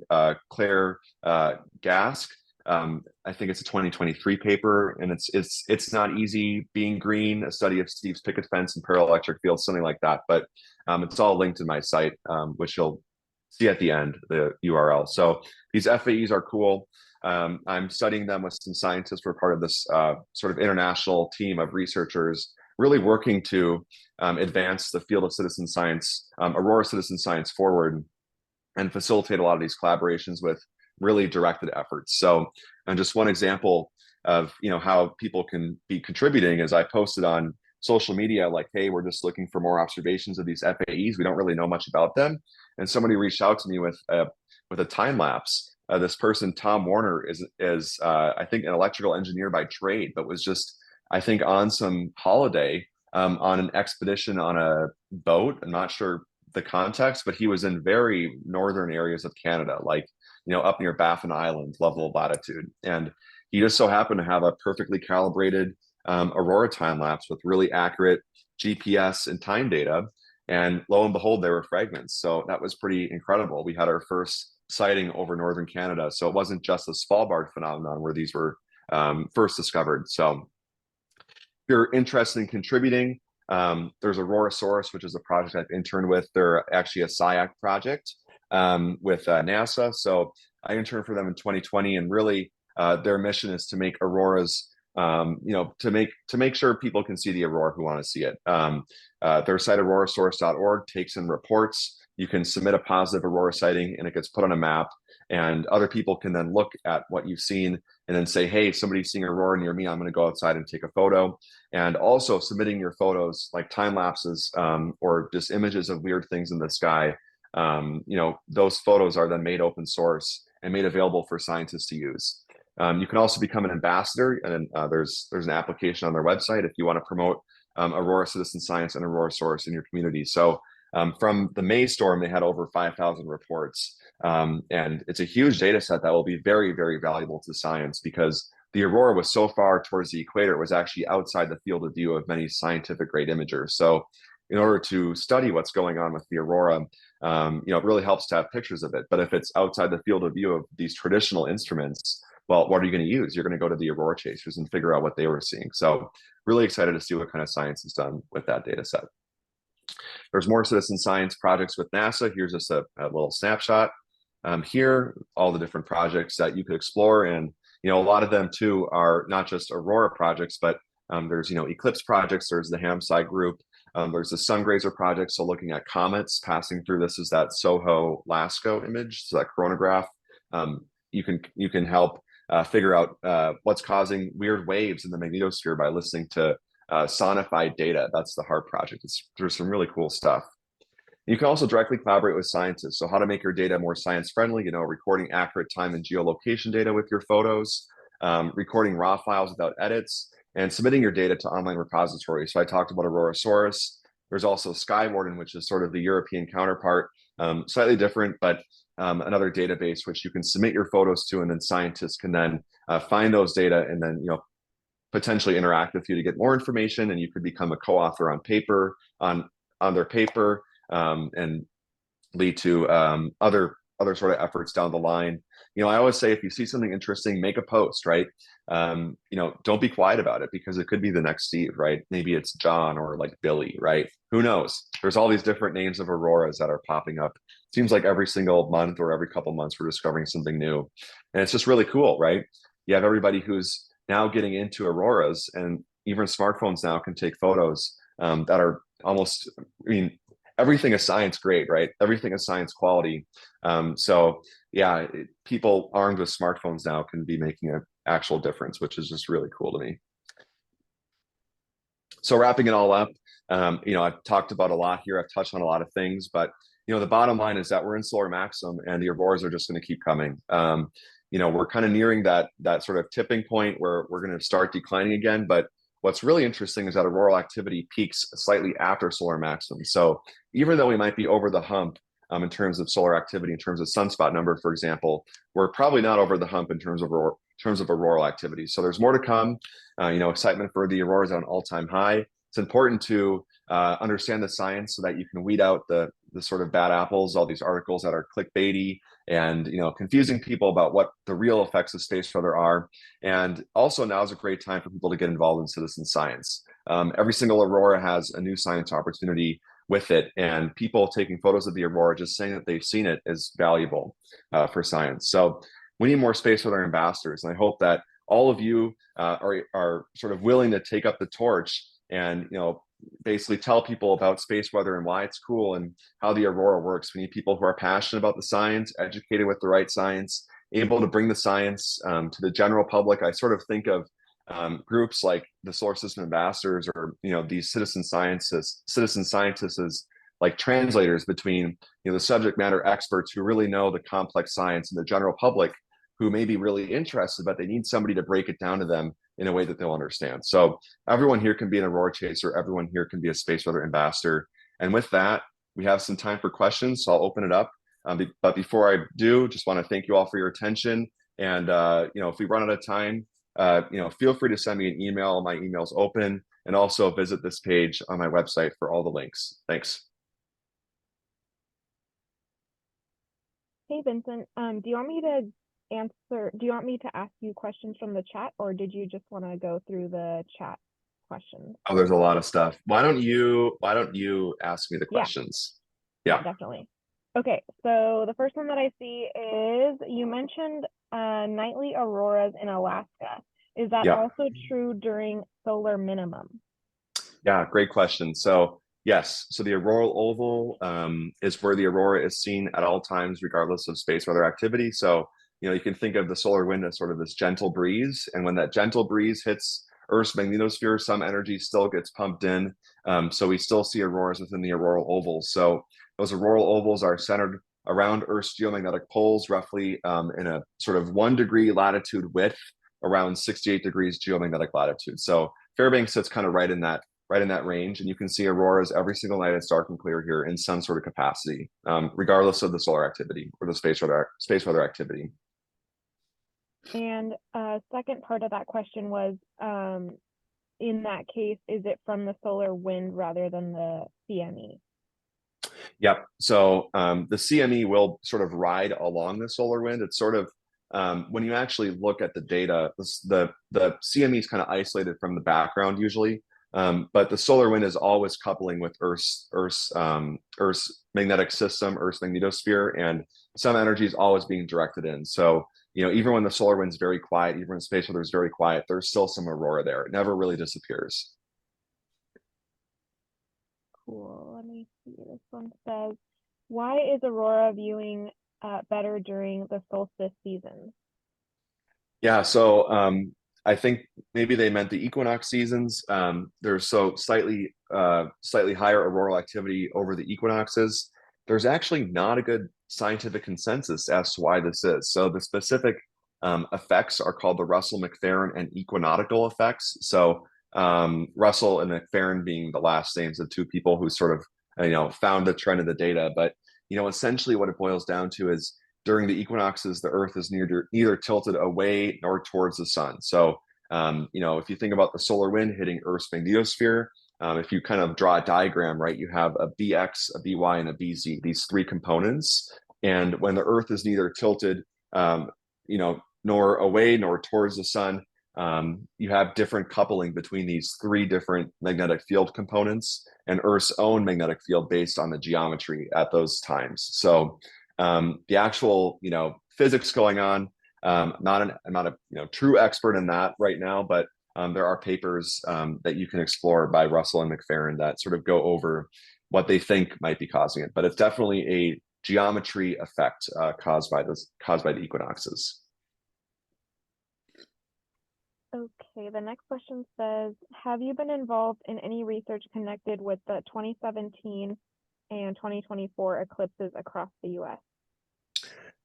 Claire Gask, I think it's a 2023 paper, and it's not easy being green, a study of Steve's picket fence and parallel electric fields, something like that. But it's all linked in my site, which you'll see at the end, the URL. So these FAEs are cool. I'm studying them with some scientists. We're part of this sort of international team of researchers really working to advance the field of citizen science, Aurora citizen science forward, and facilitate a lot of these collaborations with really directed efforts. So, and just one example of how people can be contributing is I posted on social media like, hey, we're just looking for more observations of these FAEs. We don't really know much about them. And somebody reached out to me with a time lapse. This person, Tom Warner, is I think an electrical engineer by trade, but was just, I think, on some holiday on an expedition on a boat. I'm not sure the context, but he was in very northern areas of Canada, like up near Baffin Island level of latitude, and he just so happened to have a perfectly calibrated aurora time lapse with really accurate GPS and time data. And lo and behold, there were fragments. So that was pretty incredible. We had our first sighting over northern Canada. So it wasn't just a Svalbard phenomenon where these were first discovered. So if you're interested in contributing, there's Aurorasaurus, which is a project I've interned with. They're actually a SciAc project with NASA. So I interned for them in 2020, and really their mission is to make auroras, to make sure people can see the aurora who want to see it. Their site, aurorasource.org, takes in reports. You can submit a positive aurora sighting, and it gets put on a map, and other people can then look at what you've seen and then say, hey, somebody's seeing aurora near me, I'm going to go outside and take a photo. And also submitting your photos, like time lapses or just images of weird things in the sky. Those photos are then made open source and made available for scientists to use. You can also become an ambassador, and there's an application on their website if you want to promote Aurora citizen science and Aurorasaurus in your community. So from the May storm, they had over 5,000 reports, and it's a huge data set that will be very, very valuable to science, because the aurora was so far towards the equator, it was actually outside the field of view of many scientific grade imagers. So in order to study what's going on with the aurora, it really helps to have pictures of it. But if it's outside the field of view of these traditional instruments, well, what are you going to use? You're going to go to the aurora chasers and figure out what they were seeing. So really excited to see what kind of science is done with that data set. There's more citizen science projects with NASA. Here's just a little snapshot. Here, all the different projects that you could explore. And, a lot of them too are not just aurora projects, but there's, eclipse projects. There's the HAMSci group. There's the Sungrazer project. So looking at comets passing through, this is that Soho LASCO image, so that coronagraph. You can help figure out what's causing weird waves in the magnetosphere by listening to sonified data. That's the HARP project. There's some really cool stuff. You can also directly collaborate with scientists. So how to make your data more science friendly, recording accurate time and geolocation data with your photos, recording raw files without edits, and submitting your data to online repositories. So I talked about Aurorasaurus. There's also Skywarden, which is sort of the European counterpart, slightly different, but another database which you can submit your photos to, and then scientists can then find those data and then potentially interact with you to get more information, and you could become a co-author on their paper, and lead to other other sort of efforts down the line. I always say if you see something interesting, make a post, right? Don't be quiet about it because it could be the next Steve, right? Maybe it's John or like Billy, right? Who knows? There's all these different names of auroras that are popping up. Seems like every single month or every couple months we're discovering something new, and it's just really cool, right? You have everybody who's now getting into auroras, and even smartphones now can take photos that are almost, everything is science grade, right? Everything is science quality. So yeah, people armed with smartphones now can be making an actual difference, which is just really cool to me. So wrapping it all up, I've talked about a lot here. I've touched on a lot of things, but the bottom line is that we're in solar maximum, and the auroras are just going to keep coming. We're kind of nearing that sort of tipping point where we're going to start declining again. But what's really interesting is that auroral activity peaks slightly after solar maximum. So even though we might be over the hump in terms of solar activity, in terms of sunspot number, for example, we're probably not over the hump in terms of auroral activity. So there's more to come. Excitement for the auroras at an all-time high. It's important to understand the science so that you can weed out the sort of bad apples, all these articles that are clickbaity and confusing people about what the real effects of space weather are. And also now is a great time for people to get involved in citizen science. Every single aurora has a new science opportunity with it, and people taking photos of the aurora, just saying that they've seen it, is valuable for science. So we need more space weather ambassadors, and I hope that all of you are sort of willing to take up the torch and basically tell people about space weather and why it's cool and how the aurora works. We need people who are passionate about the science, educated with the right science, able to bring the science to the general public. I sort of think of groups like the Solar System Ambassadors, or these citizen scientists as like translators between the subject matter experts who really know the complex science and the general public who may be really interested, but they need somebody to break it down to them in a way that they'll understand. So everyone here can be an aurora chaser. Everyone here can be a space weather ambassador. And with that, we have some time for questions, so I'll open it up. But before I do, just want to thank you all for your attention. And if we run out of time, feel free to send me an email. My email's open, and also visit this page on my website for all the links. Thanks. Hey, Vincent, do you want me to ask you questions from the chat, or did you just want to go through the chat questions? Oh, there's a lot of stuff. Why don't you ask me the questions? Yeah, definitely. Okay, so the first one that I see is you mentioned nightly auroras in Alaska. Is that also true during solar minimum? Yeah, great question. So yes, so the auroral oval is where the aurora is seen at all times, regardless of space weather activity. So you can think of the solar wind as sort of this gentle breeze, and when that gentle breeze hits Earth's magnetosphere, some energy still gets pumped in. So we still see auroras within the auroral ovals. So those auroral ovals are centered around Earth's geomagnetic poles, roughly in a sort of 1 degree latitude width, around 68 degrees geomagnetic latitude. So Fairbanks sits kind of right in that range, and you can see auroras every single night. It's dark and clear here in some sort of capacity, regardless of the solar activity or the space weather activity. And second part of that question was, in that case, is it from the solar wind rather than the CME? Yep. So the CME will sort of ride along the solar wind. It's sort of when you actually look at the data, the CME is kind of isolated from the background usually, but the solar wind is always coupling with Earth's magnetic system, Earth's magnetosphere, and some energy is always being directed in. So even when the solar wind's very quiet, even when space weather is very quiet, there's still some aurora there. It never really disappears. Cool. Let me see. This one says, why is aurora viewing better during the solstice season? Yeah, so I think maybe they meant the equinox seasons. There's so slightly higher auroral activity over the equinoxes. There's actually not a good scientific consensus as to why this is. So the specific effects are called the Russell-McFerrin and equinoctial effects. So Russell and McFerrin being the last names of two people who sort of found the trend of the data. But essentially what it boils down to is during the equinoxes, the Earth is neither tilted away nor towards the sun. So if you think about the solar wind hitting Earth's magnetosphere, if you kind of draw a diagram, right, you have a BX, a BY, and a BZ, these three components. And when the Earth is neither tilted, nor away nor towards the sun, you have different coupling between these three different magnetic field components and Earth's own magnetic field based on the geometry at those times. So the actual, physics going on, I'm not a true expert in that right now, but there are papers that you can explore by Russell and McFerrin that sort of go over what they think might be causing it. But it's definitely a geometry effect caused by the equinoxes. Okay, the next question says, have you been involved in any research connected with the 2017 and 2024 eclipses across the US?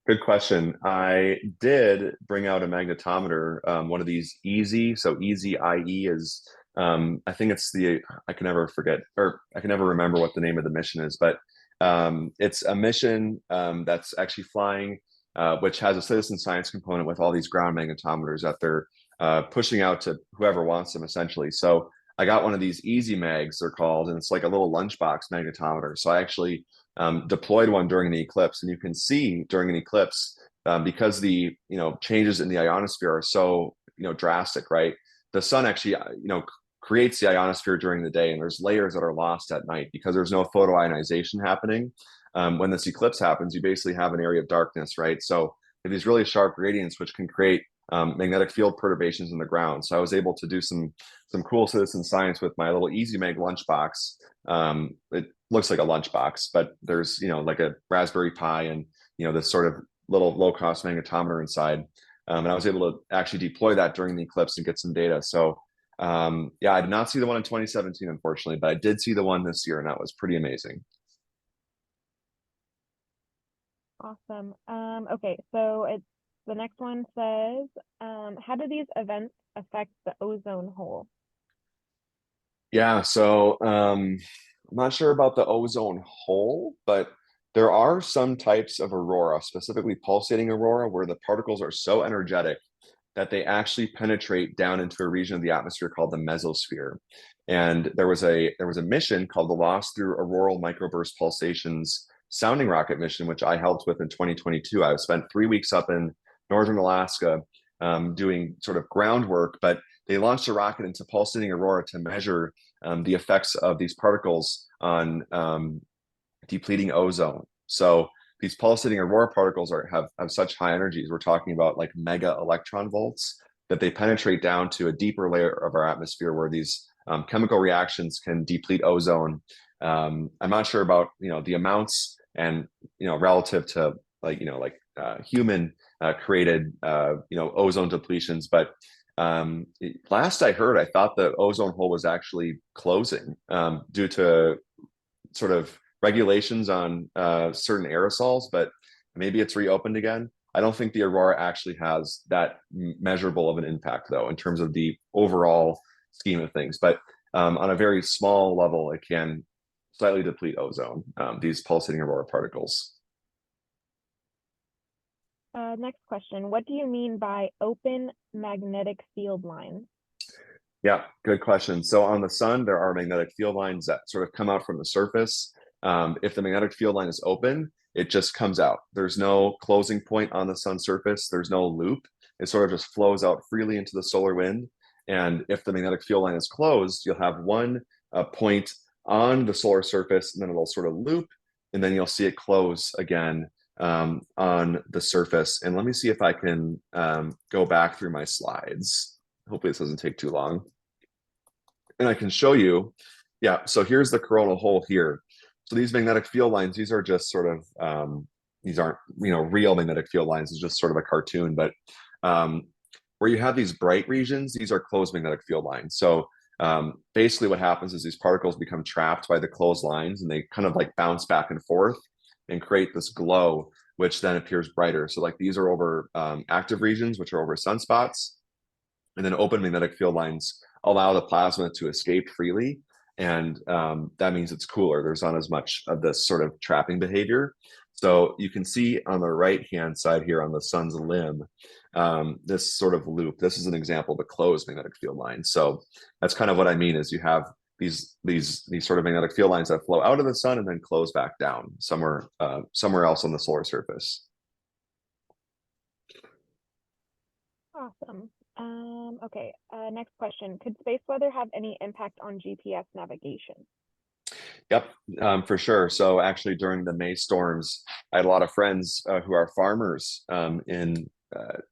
Good question. I did bring out a magnetometer, one of these easy. So easy IE is, I think I can never forget, or I can never remember what the name of the mission is, but it's a mission that's actually flying, which has a citizen science component with all these ground magnetometers that they're pushing out to whoever wants them, essentially. So I got one of these easy mags, they're called, and it's like a little lunchbox magnetometer. So I actually deployed one during the eclipse, and you can see during an eclipse, because the changes in the ionosphere are so drastic, right? The sun actually creates the ionosphere during the day, and there's layers that are lost at night because there's no photoionization happening. When this eclipse happens, you basically have an area of darkness, right? So these really sharp gradients, which can create magnetic field perturbations in the ground. So I was able to do some cool citizen science with my little Easy Mag lunchbox. It looks like a lunchbox, but there's like a Raspberry Pi and this sort of little low cost magnetometer inside. And I was able to actually deploy that during the eclipse and get some data. So yeah, I did not see the one in 2017, unfortunately, but I did see the one this year, and that was pretty amazing. Awesome. Okay, so the next one says, how do these events affect the ozone hole? Yeah, so I'm not sure about the ozone hole, but there are some types of aurora, specifically pulsating aurora, where the particles are so energetic that they actually penetrate down into a region of the atmosphere called the mesosphere. And there was a mission called the Lost Through Auroral Microburst Pulsations sounding rocket mission, which I helped with in 2022. I spent 3 weeks up in northern Alaska doing sort of groundwork, but they launched a rocket into pulsating aurora to measure the effects of these particles on depleting ozone. So these pulsating aurora particles have such high energies. We're talking about like mega electron volts that they penetrate down to a deeper layer of our atmosphere where these chemical reactions can deplete ozone. I'm not sure about the amounts and relative to human created ozone depletions, but last I heard, I thought the ozone hole was actually closing due to sort of regulations on certain aerosols, but maybe it's reopened again. I don't think the aurora actually has that measurable of an impact, though, in terms of the overall scheme of things. But on a very small level, it can slightly deplete ozone, these pulsating aurora particles. Next question. What do you mean by open magnetic field lines? Yeah, good question. So on the sun, there are magnetic field lines that sort of come out from the surface. If the magnetic field line is open, it just comes out. There's no closing point on the sun surface. There's no loop. It sort of just flows out freely into the solar wind. And if the magnetic field line is closed, you'll have one point on the solar surface, and then it'll sort of loop, and then you'll see it close again on the surface. And let me see if I can go back through my slides. Hopefully this doesn't take too long. And I can show you, yeah, so here's the coronal hole here. So these magnetic field lines, these are just sort of, these aren't, real magnetic field lines. It's just sort of a cartoon, but where you have these bright regions, these are closed magnetic field lines. So basically what happens is these particles become trapped by the closed lines, and they kind of like bounce back and forth and create this glow, which then appears brighter. So like these are over active regions, which are over sunspots. And then open magnetic field lines allow the plasma to escape freely. And that means it's cooler. There's not as much of this sort of trapping behavior. So you can see on the right-hand side here on the sun's limb, this sort of loop. This is an example of a closed magnetic field line. So that's kind of what I mean is you have these sort of magnetic field lines that flow out of the sun and then close back down somewhere else on the solar surface. Awesome. Okay, next question. Could space weather have any impact on GPS navigation? Yep, for sure. So actually, during the May storms, I had a lot of friends who are farmers in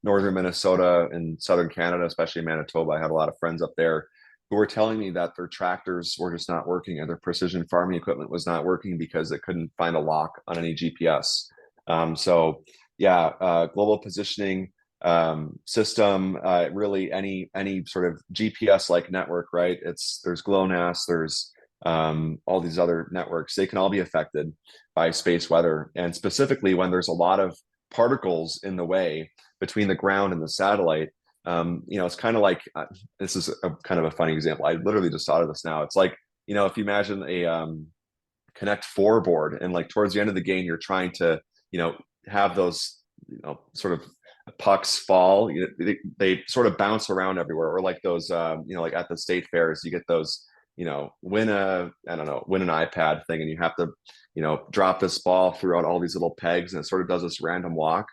northern Minnesota and southern Canada, especially Manitoba. I had a lot of friends up there who were telling me that their tractors were just not working and their precision farming equipment was not working because it couldn't find a lock on any GPS. So yeah, global positioning system, really any sort of GPS like network, right? There's GLONASS, there's all these other networks, they can all be affected by space weather. And specifically when there's a lot of particles in the way between the ground and the satellite, it's kind of like, this is a kind of a funny example. I literally just thought of this now. It's like, if you imagine a Connect Four board and like towards the end of the game, you're trying to, have those, sort of pucks fall, they sort of bounce around everywhere, or like those, like at the state fairs, you get those, win an iPad thing and you have to, drop this ball throughout all these little pegs and it sort of does this random walk.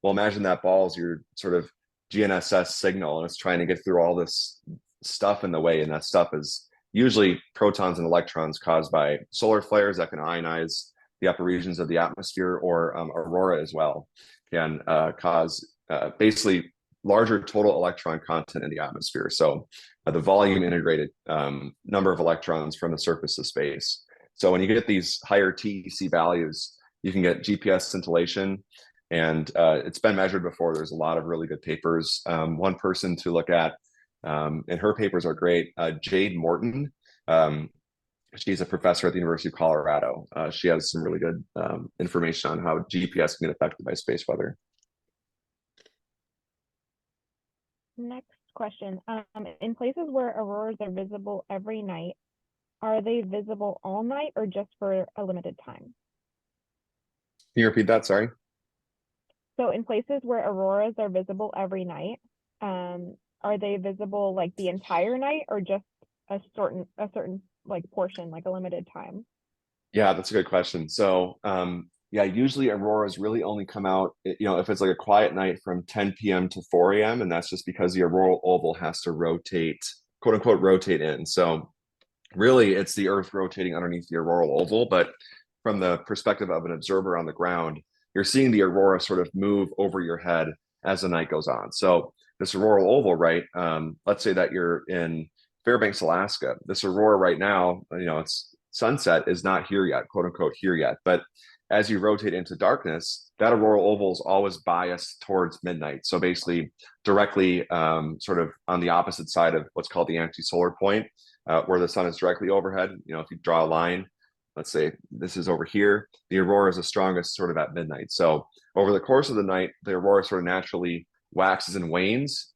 Well, imagine that ball is your sort of GNSS signal and it's trying to get through all this stuff in the way. And that stuff is usually protons and electrons caused by solar flares that can ionize the upper regions of the atmosphere, or aurora as well can cause basically larger total electron content in the atmosphere. So the volume integrated number of electrons from the surface of space. So when you get these higher TEC values, you can get GPS scintillation, and it's been measured before. There's a lot of really good papers. One person to look at, and her papers are great, Jade Morton. She's a professor at the University of Colorado. She has some really good information on how GPS can get affected by space weather. Next question. In places where auroras are visible every night, are they visible all night or just for a limited time? Can you repeat that? Sorry. So in places where auroras are visible every night, are they visible like the entire night or just a certain like portion, like a limited time? Yeah, that's a good question. So yeah, usually auroras really only come out, if it's like a quiet night from 10 p.m. to 4 a.m. And that's just because the auroral oval has to rotate, quote unquote, rotate in. So really it's the Earth rotating underneath the auroral oval. But from the perspective of an observer on the ground, you're seeing the aurora sort of move over your head as the night goes on. So this auroral oval, right? Let's say that you're in Fairbanks, Alaska. This aurora right now, it's sunset is not here yet, quote unquote, here yet. But as you rotate into darkness, that auroral oval is always biased towards midnight. So basically directly sort of on the opposite side of what's called the anti-solar point, where the sun is directly overhead. If you draw a line, let's say this is over here, the aurora is the strongest sort of at midnight. So over the course of the night, the aurora sort of naturally waxes and wanes.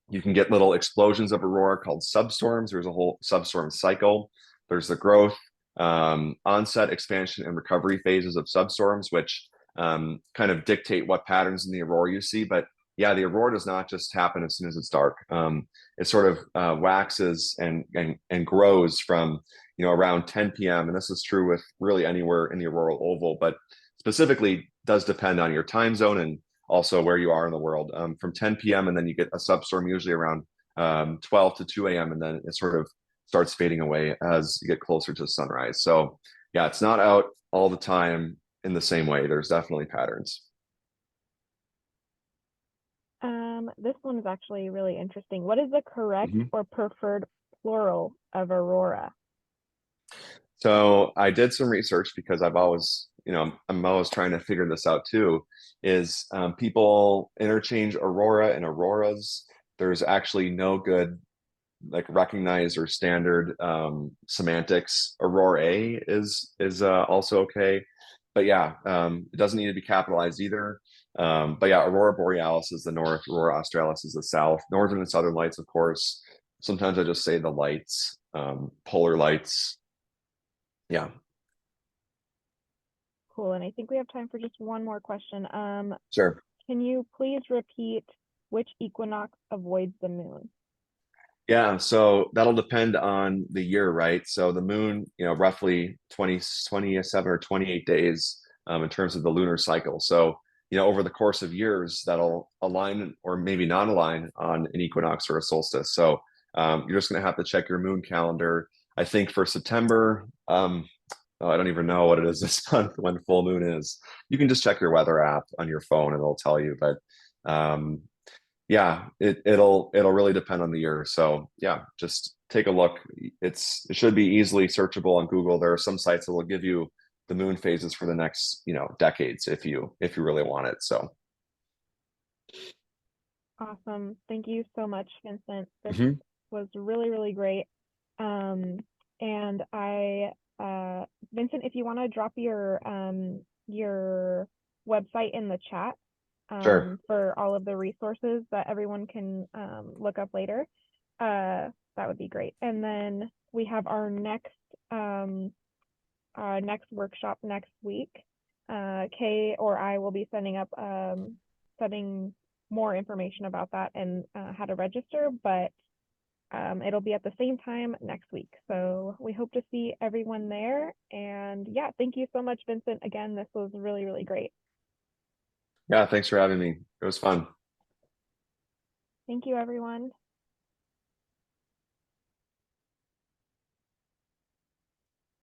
You can get little explosions of aurora called substorms. There's a whole substorm cycle. There's the growth, onset, expansion, and recovery phases of substorms, which kind of dictate what patterns in the aurora you see. But yeah, the aurora does not just happen as soon as it's dark. It sort of waxes and grows from around 10 p.m. And this is true with really anywhere in the auroral oval, but specifically does depend on your time zone and also where you are in the world. From 10 p.m. and then you get a substorm usually around 12 to 2 a.m. and then it sort of starts fading away as you get closer to sunrise. So yeah, it's not out all the time in the same way. There's definitely patterns. This one is actually really interesting. What is the correct or preferred plural of aurora? So I did some research because I'm always trying to figure this out too, is people interchange aurora and auroras. There's actually no good like recognized or standard semantics. Aurora is also okay, but yeah, it doesn't need to be capitalized either. But yeah, Aurora Borealis is the north, Aurora Australis is the south, northern and southern lights, of course. Sometimes I just say the lights, polar lights. Yeah. Cool. And I think we have time for just one more question. Sure. Can you please repeat which equinox avoids the moon? Yeah, so that'll depend on the year, right? So the moon, roughly 27 or 28 days in terms of the lunar cycle. So, over the course of years, that'll align or maybe not align on an equinox or a solstice. So you're just going to have to check your moon calendar. I think for September, oh, I don't even know what it is this month when full moon is. You can just check your weather app on your phone and it'll tell you. But um, yeah, it'll really depend on the year. So yeah, just take a look. It should be easily searchable on Google. There are some sites that will give you the moon phases for the next, decades if you really want it. So Awesome. Thank you so much, Vincent. This mhm. was really, really great. Um, and Vincent, if you want to drop your website in the chat Sure. for all of the resources that everyone can look up later, that would be great. And then we have our next workshop next week. Kay or I will be sending more information about that and how to register, but it'll be at the same time next week. So we hope to see everyone there. And yeah, thank you so much, Vincent. Again, this was really, really great. Yeah, thanks for having me. It was fun. Thank you, everyone.